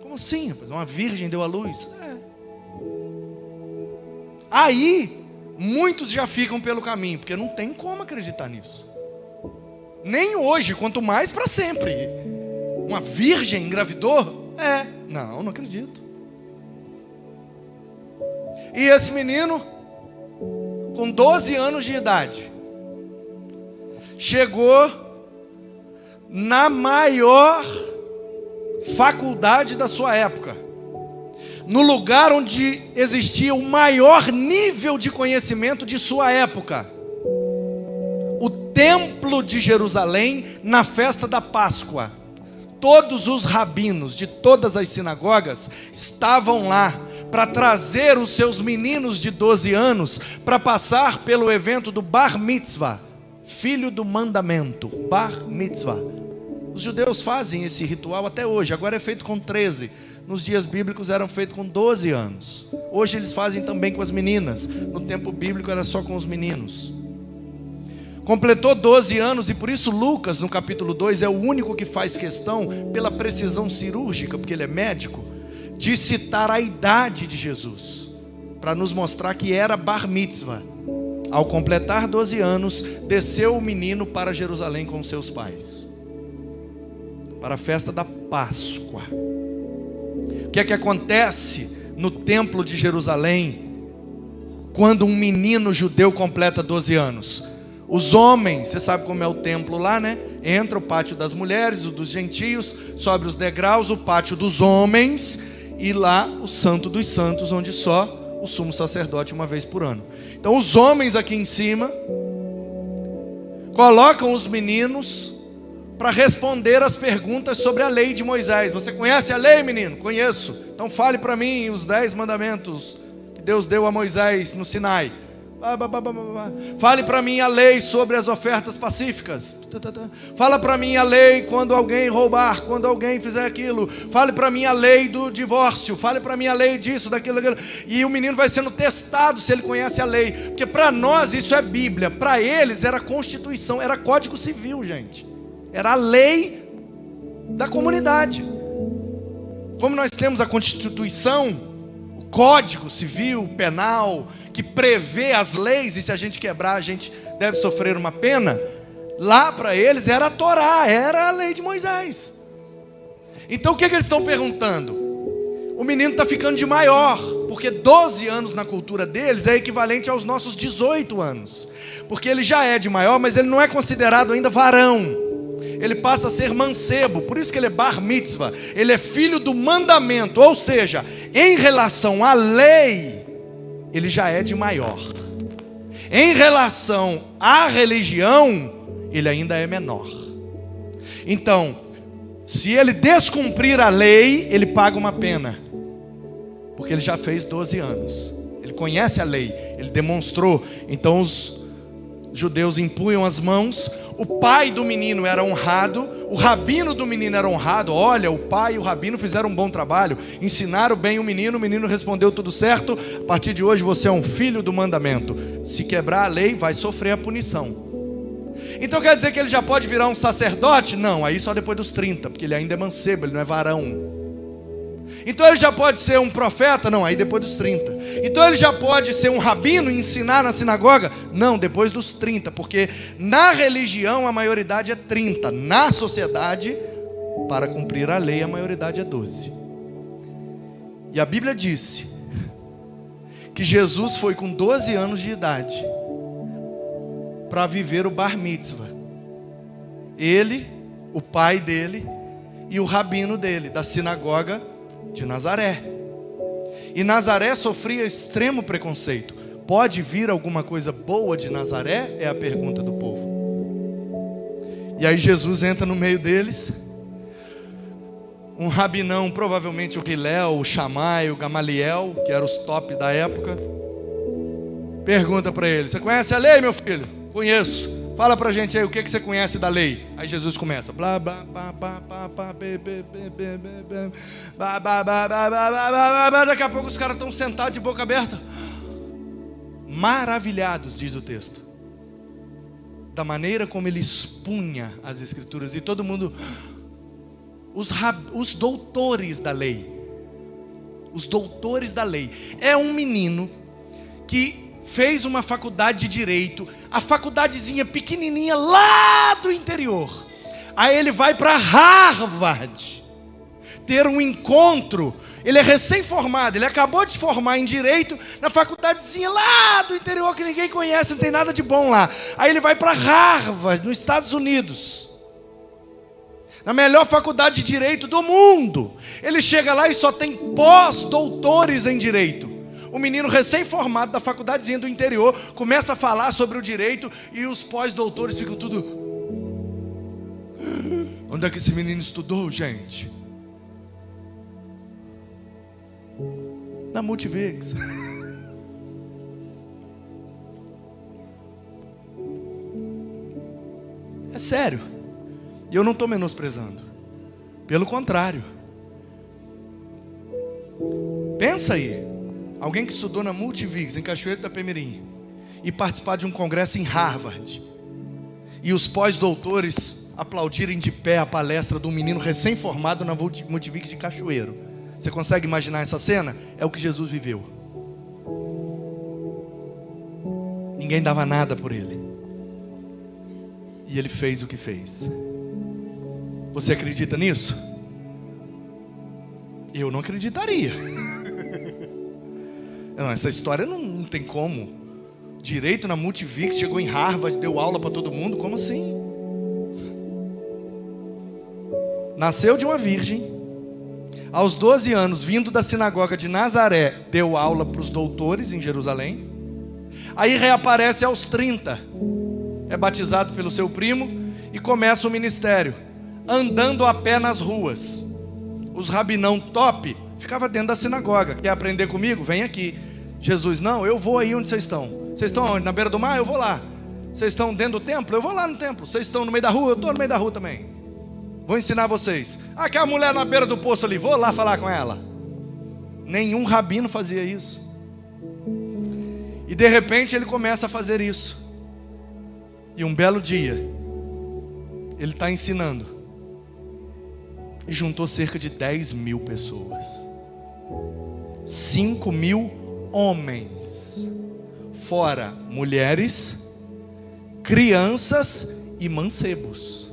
Como assim, rapaz? Uma virgem deu à luz? Aí, muitos já ficam pelo caminho, porque não tem como acreditar nisso. Nem hoje, quanto mais para sempre. Uma virgem engravidou? Não acredito. E esse menino, com 12 anos de idade, chegou na maior faculdade da sua época, no lugar onde existia o maior nível de conhecimento de sua época, o Templo de Jerusalém, na festa da Páscoa. Todos os rabinos de todas as sinagogas estavam lá para trazer os seus meninos de 12 anos para passar pelo evento do Bar Mitzvah, filho do mandamento, Bar Mitzvah. Os judeus fazem esse ritual até hoje, agora é feito com 13, nos dias bíblicos eram feitos com 12 anos. Hoje eles fazem também com as meninas, no tempo bíblico era só com os meninos. Completou 12 anos e por isso Lucas, no capítulo 2, é o único que faz questão, pela precisão cirúrgica, porque ele é médico, de citar a idade de Jesus, para nos mostrar que era Bar Mitzvah. Ao completar 12 anos, desceu o menino para Jerusalém com seus pais, para a festa da Páscoa. O que é que acontece no templo de Jerusalém, quando um menino judeu completa 12 anos? Os homens, você sabe como é o templo lá, né? Entra o pátio das mulheres, o dos gentios, sobe os degraus, o pátio dos homens, e lá o santo dos santos, onde só o sumo sacerdote uma vez por ano. Então os homens aqui em cima colocam os meninos para responder as perguntas sobre a lei de Moisés. Você conhece a lei, menino? Conheço. Então fale para mim os 10 mandamentos que Deus deu a Moisés no Sinai. Fale para mim a lei sobre as ofertas pacíficas. Fala para mim a lei quando alguém roubar, quando alguém fizer aquilo. Fale para mim a lei do divórcio. Fale para mim a lei disso, daquilo. E o menino vai sendo testado se ele conhece a lei. Porque para nós isso é Bíblia. Para eles era Constituição, era Código Civil, gente. Era a lei da comunidade. Como nós temos a Constituição, o Código Civil, Penal, que prevê as leis, e se a gente quebrar a gente deve sofrer uma pena. Lá para eles era a Torá, era a lei de Moisés. Então o que eles estão perguntando? O menino está ficando de maior, porque 12 anos na cultura deles é equivalente aos nossos 18 anos, porque ele já é de maior, mas ele não é considerado ainda varão. Ele passa a ser mancebo, por isso que ele é Bar Mitzvah. Ele é filho do mandamento, ou seja, em relação à lei, ele já é de maior. Em relação à religião, ele ainda é menor. Então, se ele descumprir a lei, ele paga uma pena, porque ele já fez 12 anos. Ele conhece a lei, ele demonstrou. Então os judeus impunham as mãos, O pai do menino era honrado, o rabino do menino era honrado. Olha, o pai e o rabino fizeram um bom trabalho, ensinaram bem o menino respondeu tudo certo. A partir de hoje você é um filho do mandamento. Se quebrar a lei, vai sofrer a punição. Então quer dizer que ele já pode virar um sacerdote? Não, aí só depois dos 30, porque ele ainda é mancebo, ele não é varão. Então ele já pode ser um profeta? Não, aí depois dos 30. Então ele já pode ser um rabino e ensinar na sinagoga? Não, depois dos 30, porque na religião a maioridade é 30. Na sociedade, para cumprir a lei, a maioridade é 12. E a Bíblia disse que Jesus foi com 12 anos de idade para viver o bar mitzvah. Ele, o pai dele e o rabino dele, da sinagoga de Nazaré. E Nazaré sofria extremo preconceito. Pode vir alguma coisa boa de Nazaré? É a pergunta do povo. E aí Jesus entra no meio deles. Um rabinão, provavelmente o Hillel, o Shammai, o Gamaliel, que eram os top da época, pergunta para ele: você conhece a lei, meu filho? Conheço. Fala pra gente aí o que você conhece da lei. Aí Jesus começa. Blá, blá, blá, blá, blá, blá, blá, blá, blá, blá. Daqui a pouco os caras estão sentados de boca aberta, maravilhados, diz o texto, da maneira como ele expunha as escrituras. E todo mundo, os doutores da lei, os doutores da lei. É um menino que fez uma faculdade de direito, a faculdadezinha pequenininha lá do interior. Aí ele vai para Harvard ter um encontro. Ele é recém-formado, ele acabou de se formar em direito na faculdadezinha lá do interior que ninguém conhece, não tem nada de bom lá. Aí ele vai para Harvard, nos Estados Unidos, na melhor faculdade de direito do mundo. Ele chega lá e só tem pós-doutores em direito. O menino recém-formado da faculdadezinha do interior começa a falar sobre o direito e os pós-doutores ficam tudo: onde é que esse menino estudou, gente? Na Multivigs. É sério. E eu não estou menosprezando. Pelo contrário. Pensa aí. Alguém que estudou na Multivigs, em Cachoeiro de Itapemirim, e participar de um congresso em Harvard, e os pós-doutores aplaudirem de pé a palestra de um menino recém-formado na Multivigs de Cachoeiro. Você consegue imaginar essa cena? É o que Jesus viveu. Ninguém dava nada por ele. E ele fez o que fez. Você acredita nisso? Eu não acreditaria. Não, essa história não tem como. Direito na Multivigs, chegou em Harvard, deu aula para todo mundo. Como assim? Nasceu de uma virgem. Aos 12 anos, vindo da sinagoga de Nazaré, deu aula para os doutores em Jerusalém. Aí reaparece aos 30. É batizado pelo seu primo e começa o ministério, andando a pé nas ruas. Os rabinão top ficava dentro da sinagoga. Quer aprender comigo? Vem aqui. Jesus: não, eu vou aí onde vocês estão. Vocês estão onde? Na beira do mar? Eu vou lá. Vocês estão dentro do templo? Eu vou lá no templo. Vocês estão no meio da rua? Eu estou no meio da rua também. Vou ensinar vocês. Aquela mulher na beira do poço ali, vou lá falar com ela. Nenhum rabino fazia isso. E de repente ele começa a fazer isso. E um belo dia, ele está ensinando. E juntou cerca de 10.000 pessoas. 5.000 homens. Fora mulheres, crianças e mancebos.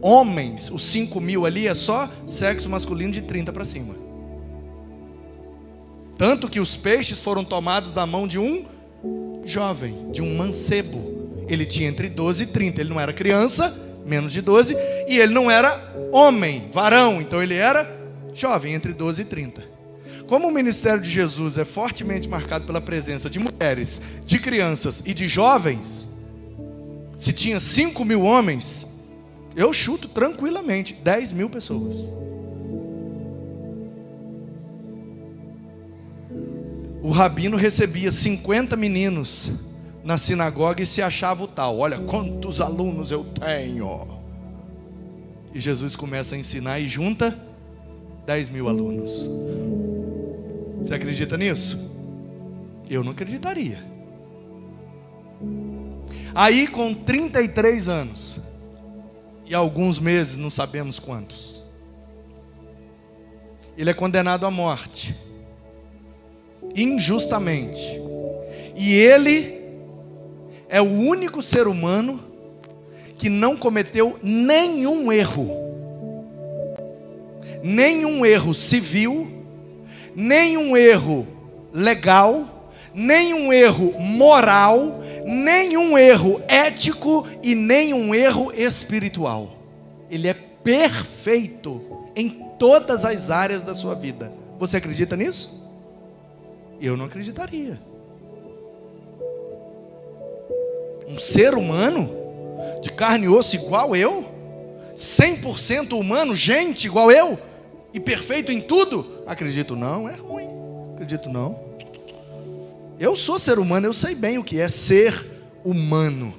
Homens, os 5.000 ali é só sexo masculino de 30 para cima. Tanto que os peixes foram tomados da mão de um jovem, de um mancebo. Ele tinha entre 12 e 30. Ele não era criança, menos de 12. E ele não era homem, varão. Então ele era jovem, entre 12 e 30. Como o ministério de Jesus é fortemente marcado pela presença de mulheres, de crianças e de jovens, se tinha 5.000 homens, eu chuto tranquilamente 10.000 pessoas. O rabino recebia 50 meninos na sinagoga e se achava o tal. Olha quantos alunos eu tenho. E Jesus começa a ensinar e junta 10.000 alunos. Você acredita nisso? Eu não acreditaria. Aí com 33 anos e alguns meses, não sabemos quantos, ele é condenado à morte, injustamente. E ele é o único ser humano que não cometeu nenhum erro. Nenhum erro civil, nenhum erro legal, nenhum erro moral, nenhum erro ético e nenhum erro espiritual. Ele é perfeito em todas as áreas da sua vida. Você acredita nisso? Eu não acreditaria. Um ser humano, de carne e osso igual eu, 100% humano, gente igual eu, e perfeito em tudo? Acredito não, é ruim. Acredito não. Eu sou ser humano, eu sei bem o que é ser humano.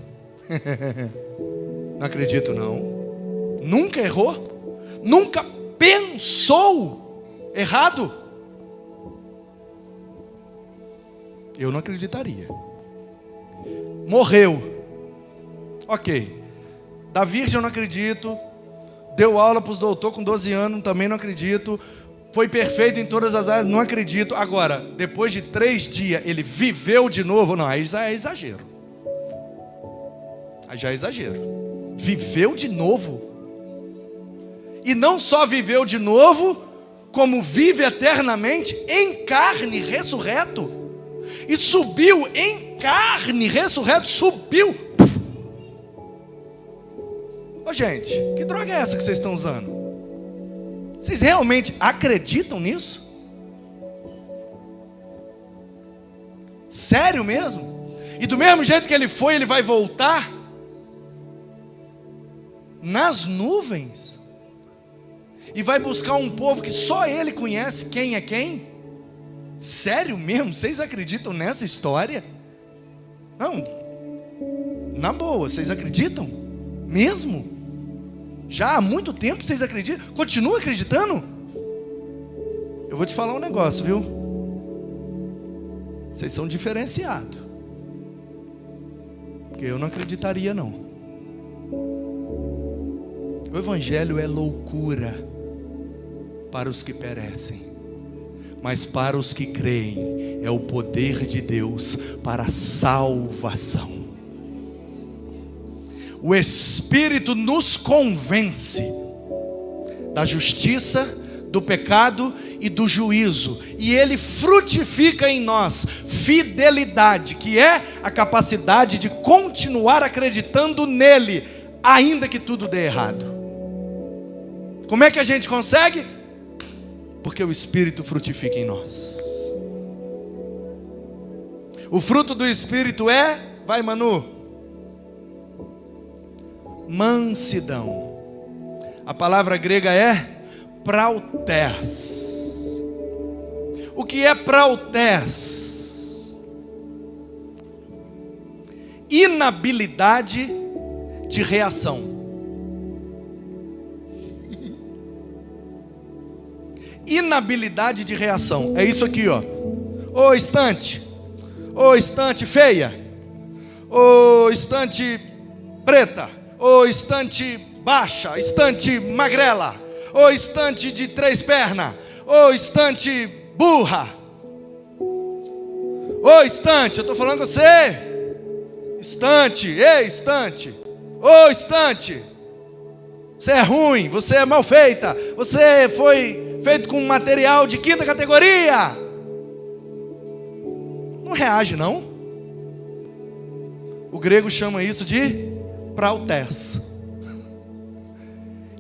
Não acredito não. Nunca errou? Nunca pensou errado? Eu não acreditaria. Morreu. Ok. Da virgem eu não acredito. Deu aula para os doutores com 12 anos, também não acredito. Foi perfeito em todas as áreas, não acredito. Agora, depois de 3 dias, ele viveu de novo. Não, aí já é exagero. Aí já é exagero. Viveu de novo. E não só viveu de novo, como vive eternamente em carne, ressurreto. E subiu em carne, ressurreto, subiu. Ô gente, que droga é essa que vocês estão usando? Vocês realmente acreditam nisso? Sério mesmo? E do mesmo jeito que ele foi, ele vai voltar? Nas nuvens? E vai buscar um povo que só ele conhece quem é quem? Sério mesmo? Vocês acreditam nessa história? Não. Na boa, vocês acreditam? Mesmo? Já há muito tempo vocês acreditam? Continuam acreditando? Eu vou te falar um negócio, viu? Vocês são diferenciados. Porque eu não acreditaria não. O evangelho é loucura para os que perecem, mas para os que creem é o poder de Deus para a salvação. O Espírito nos convence da justiça, do pecado e do juízo, e Ele frutifica em nós fidelidade, que é a capacidade de continuar acreditando nele, ainda que tudo dê errado. Como é que a gente consegue? Porque o Espírito frutifica em nós. O fruto do Espírito é, vai Manu, mansidão. A palavra grega é prautes. O que é prautes? Inabilidade de reação. Inabilidade de reação. É isso aqui, ó. Ô estante feia. Ô estante preta. Ô estante baixa, estante magrela, ô estante de 3 pernas, ô estante burra, ô estante, eu estou falando com você, estante, ei estante, ô estante, você é ruim, você é mal feita, você foi feito com material de 5ª categoria. Não reage não. O grego chama isso de prautes.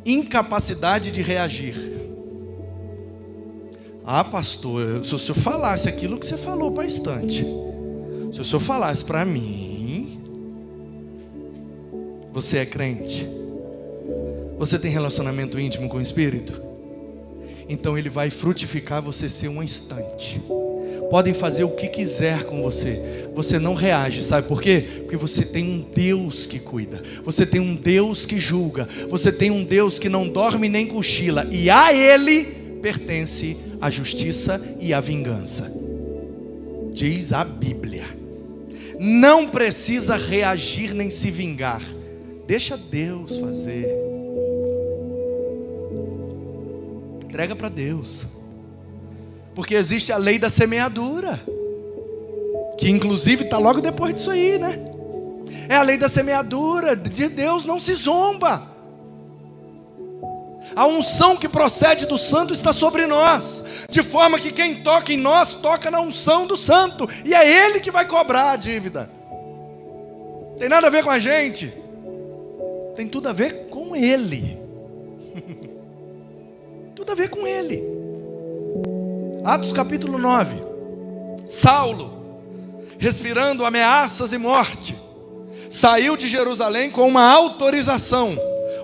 Incapacidade de reagir. Ah, pastor, se o senhor falasse aquilo que você falou para a estante, se o senhor falasse para mim, você é crente? Você tem relacionamento íntimo com o Espírito? Então ele vai frutificar você ser uma estante. podem fazer o que quiser com você, você não reage, sabe por quê? Porque você tem um Deus que cuida, você tem um Deus que julga, você tem um Deus que não dorme nem cochila, e a Ele pertence a justiça e a vingança. Diz a Bíblia. Não precisa reagir nem se vingar. Deixa Deus fazer. Entrega para Deus. Porque existe a lei da semeadura, que inclusive está logo depois disso aí, né? É a lei da semeadura. De Deus não se zomba. A unção que procede do santo está sobre nós, de forma que quem toca em nós, toca na unção do santo, e é Ele que vai cobrar a dívida. Tem nada a ver com a gente, tem tudo a ver com Ele. Tudo a ver com Ele. Atos capítulo 9. Saulo, respirando ameaças e morte, saiu de Jerusalém com uma autorização,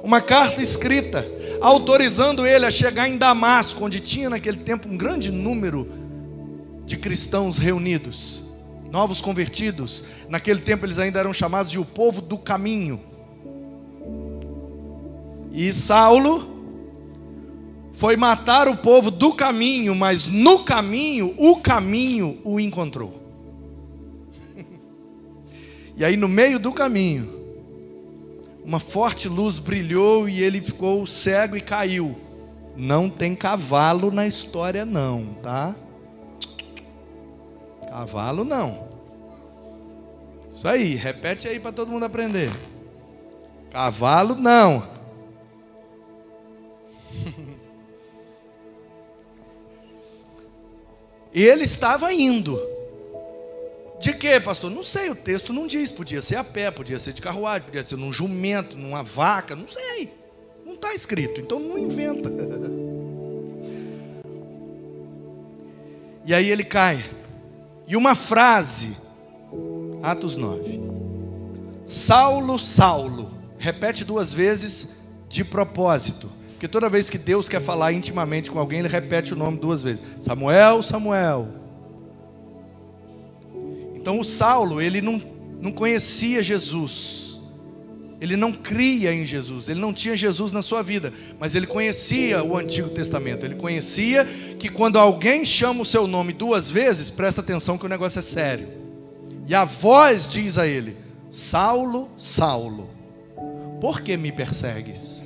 uma carta escrita, autorizando ele a chegar em Damasco, onde tinha naquele tempo um grande número de cristãos reunidos, novos convertidos. Naquele tempo eles ainda eram chamados de o povo do caminho. E Saulo foi matar o povo do caminho, mas no caminho, o caminho o encontrou. E aí no meio do caminho, uma forte luz brilhou e ele ficou cego e caiu. Não tem cavalo na história não, tá? Cavalo não. Isso aí, repete aí para todo mundo aprender. Cavalo não. Ele estava indo. De quê, pastor? Não sei, o texto não diz. Podia ser a pé, podia ser de carruagem, podia ser num jumento, numa vaca, não sei. Não está escrito, então não inventa. E aí ele cai. E uma frase, Atos 9. Saulo, Saulo. Repete 2 vezes de propósito. Porque toda vez que Deus quer falar intimamente com alguém, Ele repete o nome 2 vezes. Samuel, Samuel. Então o Saulo, ele não conhecia Jesus, ele não cria em Jesus, ele não tinha Jesus na sua vida, mas ele conhecia o Antigo Testamento, ele conhecia que quando alguém chama o seu nome 2 vezes, presta atenção que o negócio é sério. E a voz diz a ele: Saulo, Saulo, por que me persegues?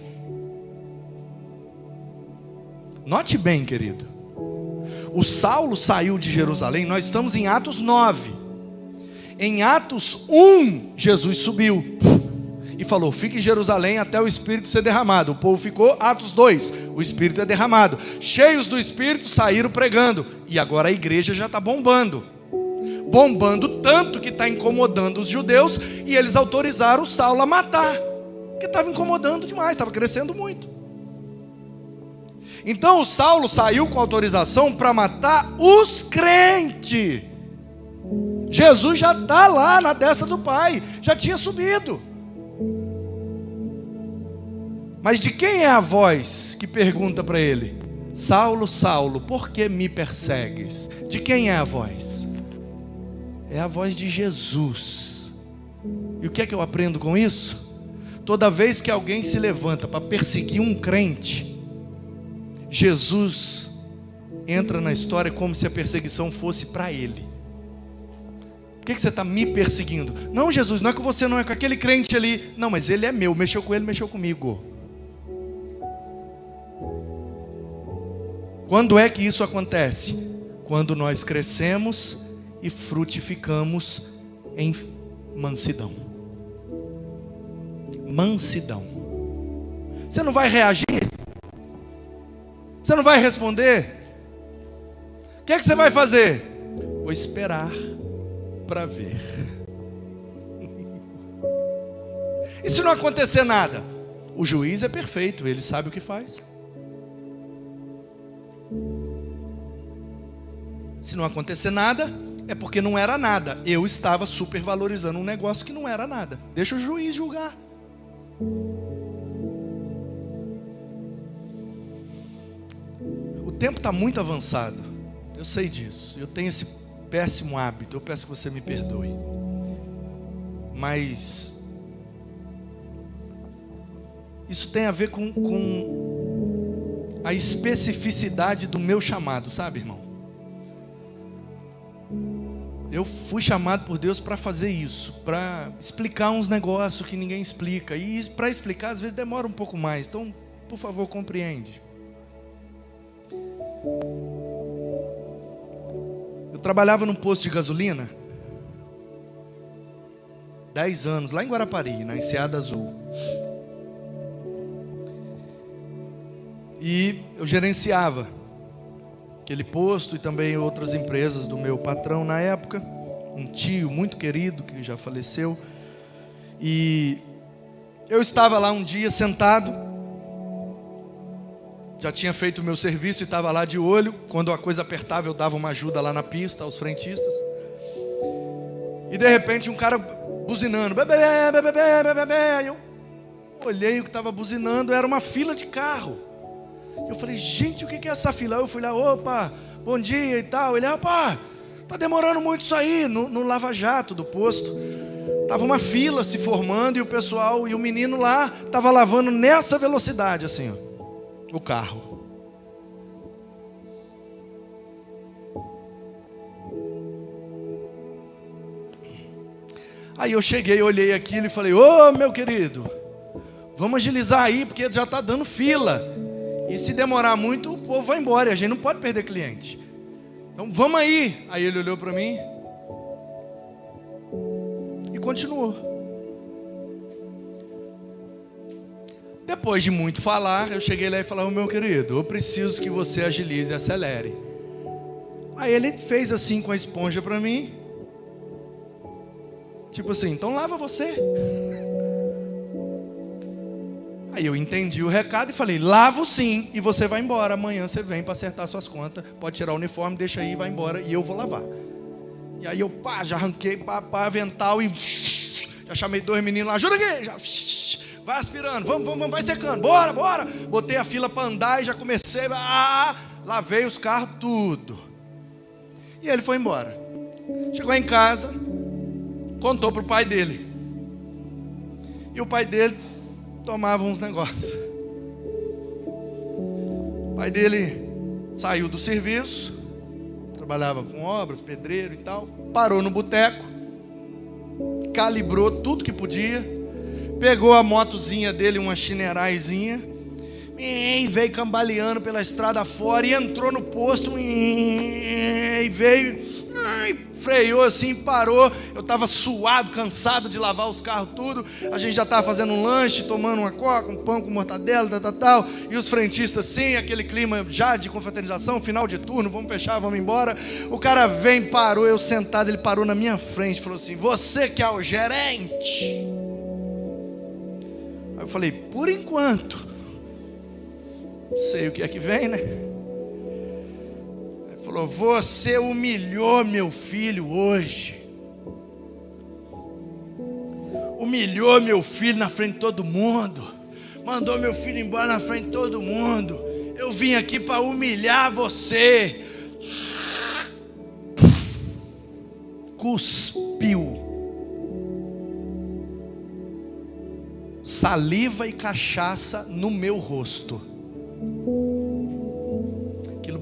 Note bem, querido, o Saulo saiu de Jerusalém, nós estamos em Atos 9. Em Atos 1, Jesus subiu e falou: fique em Jerusalém até o Espírito ser derramado. O povo ficou. Atos 2, o Espírito é derramado. Cheios do Espírito saíram pregando. E agora a igreja já está bombando. Bombando tanto que está incomodando os judeus. E eles autorizaram o Saulo a matar, porque estava incomodando demais, estava crescendo muito. Então o Saulo saiu com autorização para matar os crentes. Jesus já está lá na destra do Pai, já tinha subido. Mas de quem é a voz que pergunta para ele: Saulo, Saulo, por que me persegues? De quem é a voz? É a voz de Jesus. E o que é que eu aprendo com isso? Toda vez que alguém se levanta para perseguir um crente, Jesus entra na história como se a perseguição fosse para ele. Por que você está me perseguindo? Não, Jesus, não é que você não é com aquele crente ali. Não, mas ele é meu, mexeu com ele, mexeu comigo. Quando é que isso acontece? Quando nós crescemos e frutificamos em mansidão. Mansidão. Você não vai reagir? Você não vai responder? O que é que você vai fazer? Vou esperar para ver. E se não acontecer nada? O juiz é perfeito, ele sabe o que faz. Se não acontecer nada, é porque não era nada. Eu estava supervalorizando um negócio que não era nada. Deixa o juiz julgar. O tempo está muito avançado. Eu sei disso. Eu tenho esse péssimo hábito, eu peço que você me perdoe. Mas isso tem a ver com a especificidade do meu chamado, sabe, irmão? Eu fui chamado por Deus para fazer isso, para explicar uns negócios que ninguém explica. E para explicar, às vezes, demora um pouco mais. Então, por favor, compreende. Eu trabalhava num posto de gasolina 10 anos, lá em Guarapari, na Enseada Azul. E eu gerenciava aquele posto e também outras empresas do meu patrão na época, um tio muito querido que já faleceu. E eu estava lá um dia sentado, já tinha feito o meu serviço e estava lá de olho. Quando a coisa apertava, eu dava uma ajuda lá na pista aos frentistas. E de repente um cara buzinando, bebê, bebê, bebê, bebê. Aí eu olhei o que estava buzinando, era uma fila de carro. Eu falei, gente, o que é essa fila? Aí eu fui lá, opa, bom dia e tal. Ele, rapaz, tá demorando muito isso aí, no Lava Jato do posto. Tava uma fila se formando e o pessoal, e o menino lá, tava lavando nessa velocidade, assim, ó, o carro. Aí eu cheguei, olhei aquilo e falei, ô meu querido, vamos agilizar aí, porque já tá dando fila. E se demorar muito, o povo vai embora, e a gente não pode perder cliente. Então vamos aí. Aí ele olhou para mim e continuou. Depois de muito falar, eu cheguei lá e falei, meu querido, eu preciso que você agilize e acelere. Aí ele fez assim com a esponja para mim. Tipo assim, então lava você. Aí eu entendi o recado e falei, lavo sim, e você vai embora. Amanhã você vem para acertar suas contas, pode tirar o uniforme, deixa aí, vai embora, e eu vou lavar. E aí eu já arranquei avental e já chamei 2 meninos lá, ajuda aqui, já, vai aspirando, vamos, vai secando, bora. Botei a fila para andar e já comecei, lavei os carros, tudo. E ele foi embora. Chegou em casa, contou pro pai dele. E o pai dele tomava uns negócios. O pai dele saiu do serviço, trabalhava com obras, pedreiro e tal, parou no boteco, calibrou tudo que podia, pegou a motozinha dele, uma chineraizinha, e veio cambaleando pela estrada fora e entrou no posto, e veio, freou assim, parou. Eu estava suado, cansado de lavar os carros tudo. A gente já estava fazendo um lanche, tomando uma coca, um pão com mortadela, tal. E os frentistas sim, aquele clima já de confraternização, final de turno, vamos fechar, vamos embora. O cara vem, parou, eu sentado, ele parou na minha frente, falou assim, você que é o gerente? Aí eu falei, por enquanto, não sei o que é que vem, né? Falou, você humilhou meu filho hoje. Humilhou meu filho na frente de todo mundo. Mandou meu filho embora na frente de todo mundo. Eu vim aqui para humilhar você. Cuspiu saliva e cachaça no meu rosto.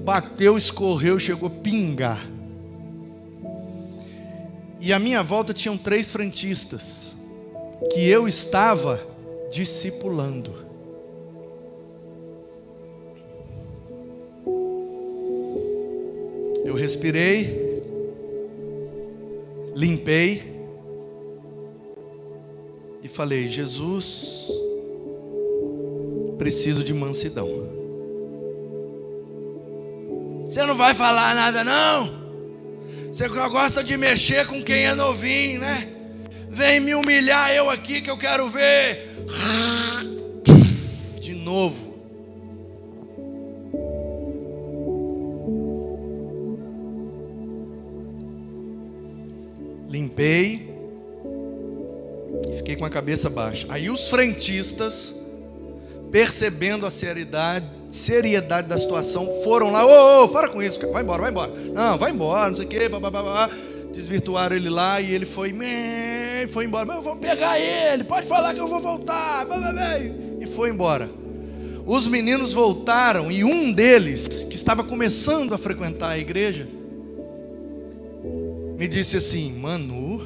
Bateu, escorreu, chegou a pingar. E à minha volta tinham 3 frentistas que eu estava discipulando. Eu respirei, limpei e falei, Jesus, preciso de mansidão. Você não vai falar nada não? Você gosta de mexer com quem é novinho, né? Vem me humilhar eu aqui que eu quero ver. De novo. Limpei e fiquei com a cabeça baixa. Aí os frentistas percebendo a seriedade da situação, foram lá, ô, para com isso, cara, vai embora, não, vai embora, não sei o que, desvirtuaram ele lá e ele foi embora, mas eu vou pegar ele, pode falar que eu vou voltar, e foi embora. Os meninos voltaram e um deles, que estava começando a frequentar a igreja, me disse assim: Manu,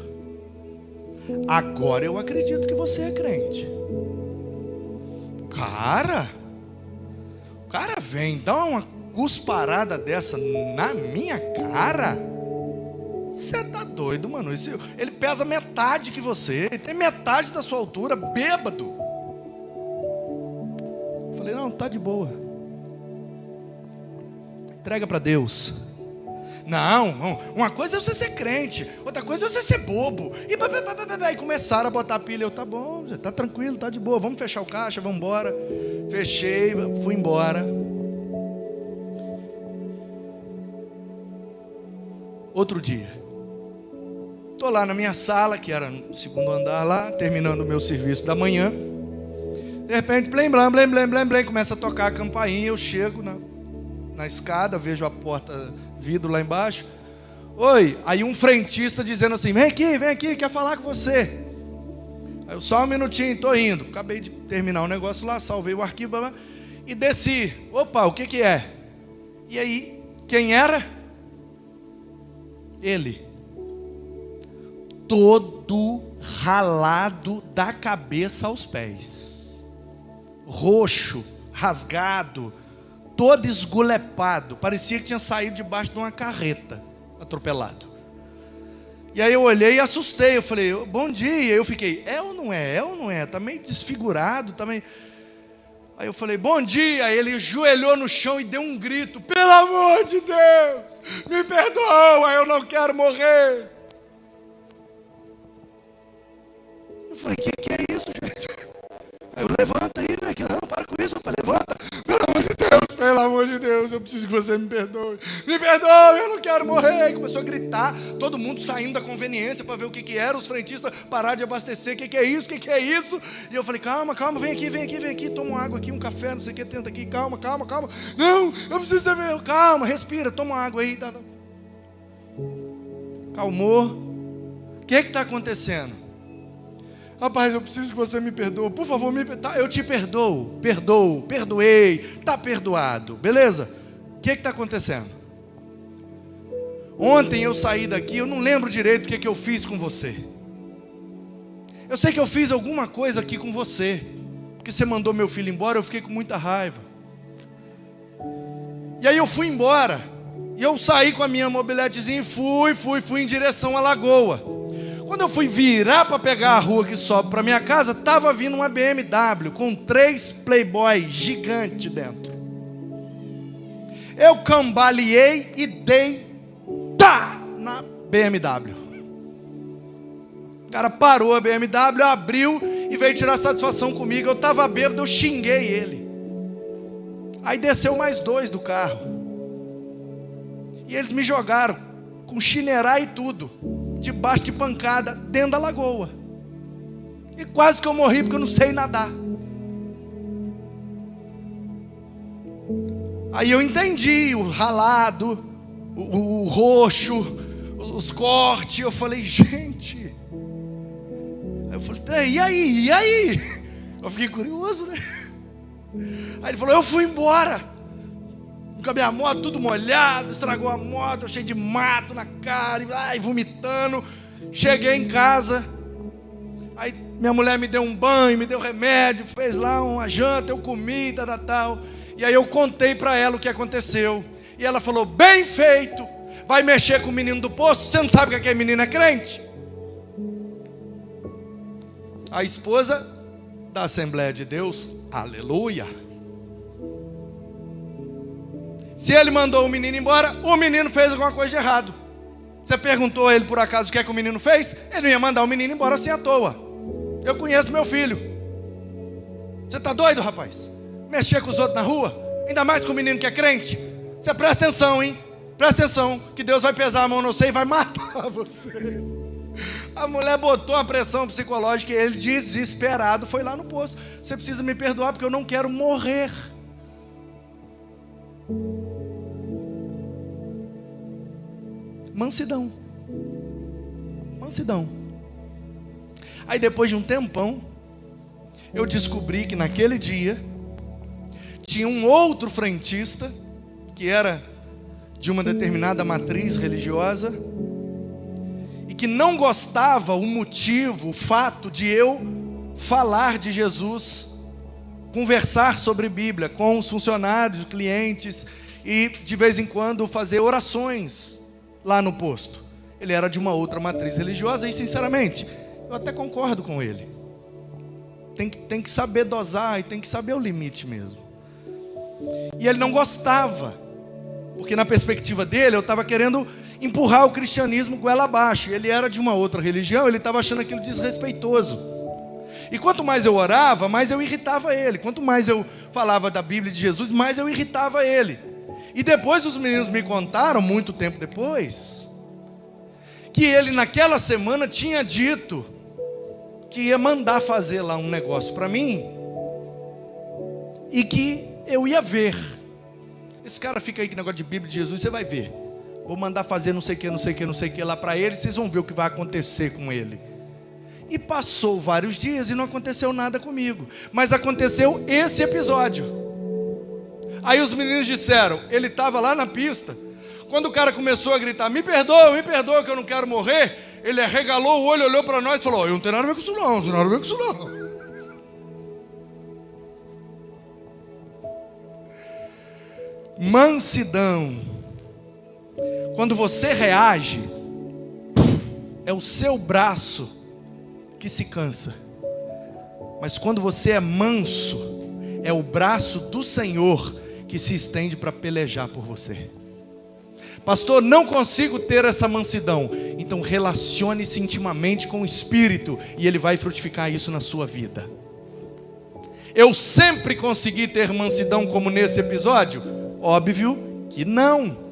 agora eu acredito que você é crente. O cara vem dar uma cusparada dessa na minha cara. Você tá doido, Manu? Ele pesa metade que você, ele tem metade da sua altura, bêbado. Eu falei: não, tá de boa, entrega para Deus. Não, uma coisa é você ser crente, outra coisa é você ser bobo. E começaram a botar pilha. Eu: tá bom, tá tranquilo, tá de boa, vamos fechar o caixa, vamos embora. Fechei, fui embora. Outro dia, estou lá na minha sala, que era no segundo andar lá, terminando o meu serviço da manhã. De repente, blém, começa a tocar a campainha. Eu chego na escada, vejo a porta, vidro lá embaixo. Oi, aí um frentista dizendo assim: vem aqui, quer falar com você. Aí eu: só um minutinho, estou indo. Acabei de terminar o negócio lá, salvei o arquivo lá, e desci. Opa, o que é? E aí, quem era? Ele, todo ralado da cabeça aos pés, roxo, rasgado, todo esgulepado, parecia que tinha saído debaixo de uma carreta, atropelado. E aí eu olhei e assustei, eu falei: bom dia. Eu fiquei: é ou não é? Está meio desfigurado, tá meio... Aí eu falei: bom dia. Aí ele ajoelhou no chão e deu um grito: pelo amor de Deus, me perdoa, eu não quero morrer. Eu falei: que é isso, gente? Aí eu: levanta aí, né? Não, para com isso, rapaz, levanta. Pelo amor de Deus, eu preciso que você me perdoe. Me perdoe, eu não quero morrer. Aí começou a gritar, todo mundo saindo da conveniência para ver o que era. Os frentistas pararam de abastecer. O que é isso? O que é isso? E eu falei: calma, vem aqui, toma uma água aqui, um café, não sei o que, tenta aqui, calma. Não, eu preciso saber. Calma, respira, toma uma água aí. Tá. Calmou. O que está acontecendo? Rapaz, eu preciso que você me perdoe. Por favor, tá, eu te perdoei, está perdoado, beleza? O que está acontecendo? Ontem eu saí daqui, eu não lembro direito o que eu fiz com você. Eu sei que eu fiz alguma coisa aqui com você, porque você mandou meu filho embora, eu fiquei com muita raiva. E aí eu fui embora, e eu saí com a minha mobiletezinha e fui em direção à lagoa. Quando eu fui virar para pegar a rua que sobe para minha casa, estava vindo uma BMW com 3 Playboy gigantes dentro. Eu cambaleei e dei na BMW. O cara parou a BMW, abriu e veio tirar satisfação comigo. Eu estava bêbado, eu xinguei ele. Aí desceu mais 2 do carro. E eles me jogaram com chinerai e tudo, debaixo de pancada, dentro da lagoa. E quase que eu morri, porque eu não sei nadar. Aí eu entendi o ralado, o roxo, os cortes. Eu falei: gente. Aí eu falei: e aí? Eu fiquei curioso, né? Aí ele falou: eu fui embora. Com a minha moto tudo molhado, estragou a moto, cheio de mato na cara, vomitando. Cheguei em casa, aí minha mulher me deu um banho, me deu remédio, fez lá uma janta, eu comi, tal. E aí eu contei para ela o que aconteceu. E ela falou: bem feito, vai mexer com o menino do posto, você não sabe que aquele menino é crente? A esposa da Assembleia de Deus, aleluia. Se ele mandou o menino embora, o menino fez alguma coisa de errado. Você perguntou a ele por acaso o que é que o menino fez? Ele não ia mandar o menino embora assim à toa. Eu conheço meu filho. Você está doido, rapaz? Mexer com os outros na rua? Ainda mais com o menino que é crente? Você presta atenção, hein? Presta atenção, que Deus vai pesar a mão no você e vai matar você. A mulher botou a pressão psicológica e ele, desesperado, foi lá no posto. Você precisa me perdoar porque eu não quero morrer. Mansidão. Mansidão. Aí depois de um tempão, eu descobri que naquele dia tinha um outro frentista, que era de uma determinada matriz religiosa, e que não gostava o motivo, o fato de eu falar de Jesus, conversar sobre Bíblia com os funcionários, clientes, e de vez em quando fazer orações lá no posto. Ele era de uma outra matriz religiosa e, sinceramente, eu até concordo com ele. Tem que saber dosar e tem que saber o limite mesmo. E ele não gostava, porque na perspectiva dele eu estava querendo empurrar o cristianismo goela abaixo. Ele era de uma outra religião, ele estava achando aquilo desrespeitoso. E quanto mais eu orava, mais eu irritava ele. Quanto mais eu falava da Bíblia e de Jesus, mais eu irritava ele. E depois os meninos me contaram, muito tempo depois, que ele naquela semana tinha dito que ia mandar fazer lá um negócio para mim e que eu ia ver. Esse cara fica aí com negócio de Bíblia de Jesus, você vai ver. Vou mandar fazer não sei o que, não sei o que, não sei o que lá para ele, vocês vão ver o que vai acontecer com ele. E passou vários dias e não aconteceu nada comigo. Mas aconteceu esse episódio. Aí os meninos disseram, ele estava lá na pista. Quando o cara começou a gritar, me perdoa que eu não quero morrer, ele arregalou o olho, olhou para nós e falou, eu não tenho nada a ver com isso não, não tenho nada a ver com isso não. Mansidão. Quando você reage, é o seu braço que se cansa. Mas quando você é manso, é o braço do Senhor que se estende para pelejar por você. Pastor, não consigo ter essa mansidão. Então relacione-se intimamente com o Espírito e Ele vai frutificar isso na sua vida. Eu sempre consegui ter mansidão como nesse episódio? Óbvio que não.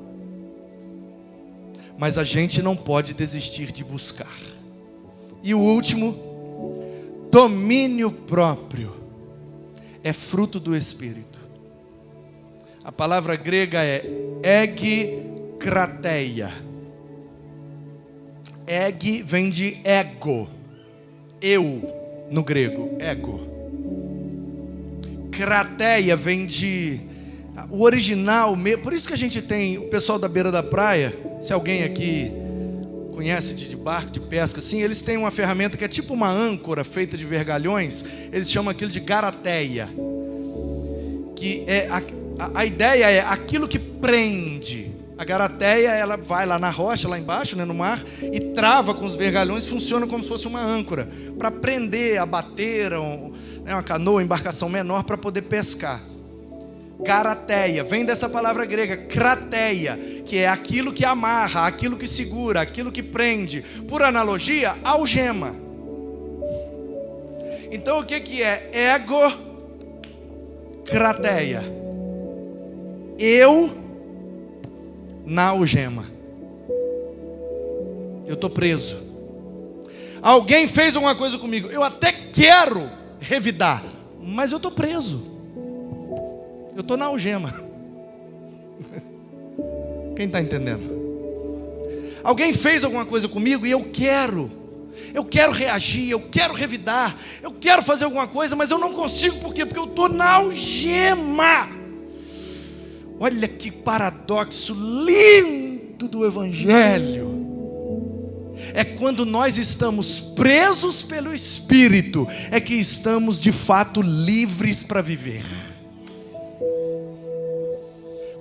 Mas a gente não pode desistir de buscar. E o último, domínio próprio. É fruto do Espírito. A palavra grega é egkrateia. Eg vem de ego. Eu, no grego, ego. Krateia vem de... O original, por isso que a gente tem o pessoal da beira da praia, se alguém aqui conhece de barco, de pesca, assim, eles têm uma ferramenta que é tipo uma âncora feita de vergalhões, eles chamam aquilo de garateia, que é a ideia é aquilo que prende. A garateia, ela vai lá na rocha, lá embaixo, né, no mar, e trava com os vergalhões, funciona como se fosse uma âncora, para prender a bateira, uma canoa, uma embarcação menor, para poder pescar. Garateia, vem dessa palavra grega, krateia, que é aquilo que amarra, aquilo que segura, aquilo que prende. Por analogia, algema. Então o que é ego krateia? Eu na algema. Eu estou preso. Alguém fez alguma coisa comigo, eu até quero revidar, mas eu estou preso. Eu estou na algema. Quem está entendendo? Alguém fez alguma coisa comigo e eu quero reagir, eu quero revidar, eu quero fazer alguma coisa, mas eu não consigo, por quê? Porque eu estou na algema. Olha que paradoxo lindo do Evangelho. É quando nós estamos presos pelo Espírito, é que estamos de fato livres para viver.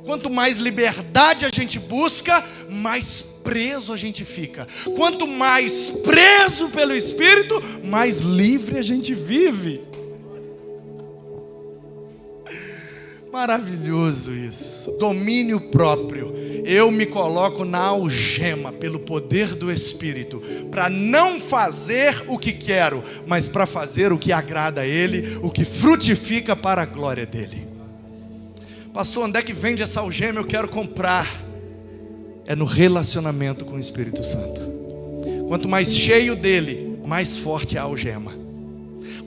Quanto mais liberdade a gente busca, mais preso a gente fica. Quanto mais preso pelo Espírito, mais livre a gente vive. Maravilhoso isso. Domínio próprio. Eu me coloco na algema pelo poder do Espírito, para não fazer o que quero, mas para fazer o que agrada a Ele, o que frutifica para a glória dEle. Pastor, onde é que vende essa algema? Eu quero comprar. É no relacionamento com o Espírito Santo. Quanto mais cheio dele, mais forte é a algema.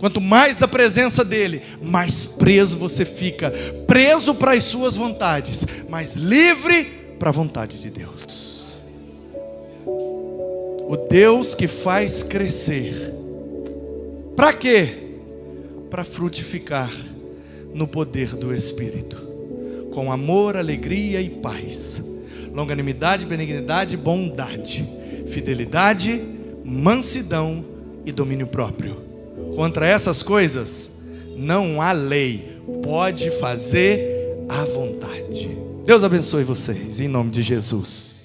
Quanto mais da presença dele, mais preso você fica. Preso para as suas vontades, mas livre para a vontade de Deus. O Deus que faz crescer. Para quê? Para frutificar no poder do Espírito, com amor, alegria e paz, longanimidade, benignidade, bondade, fidelidade, mansidão e domínio próprio. Contra essas coisas não há lei, pode fazer à vontade. Deus abençoe vocês, em nome de Jesus.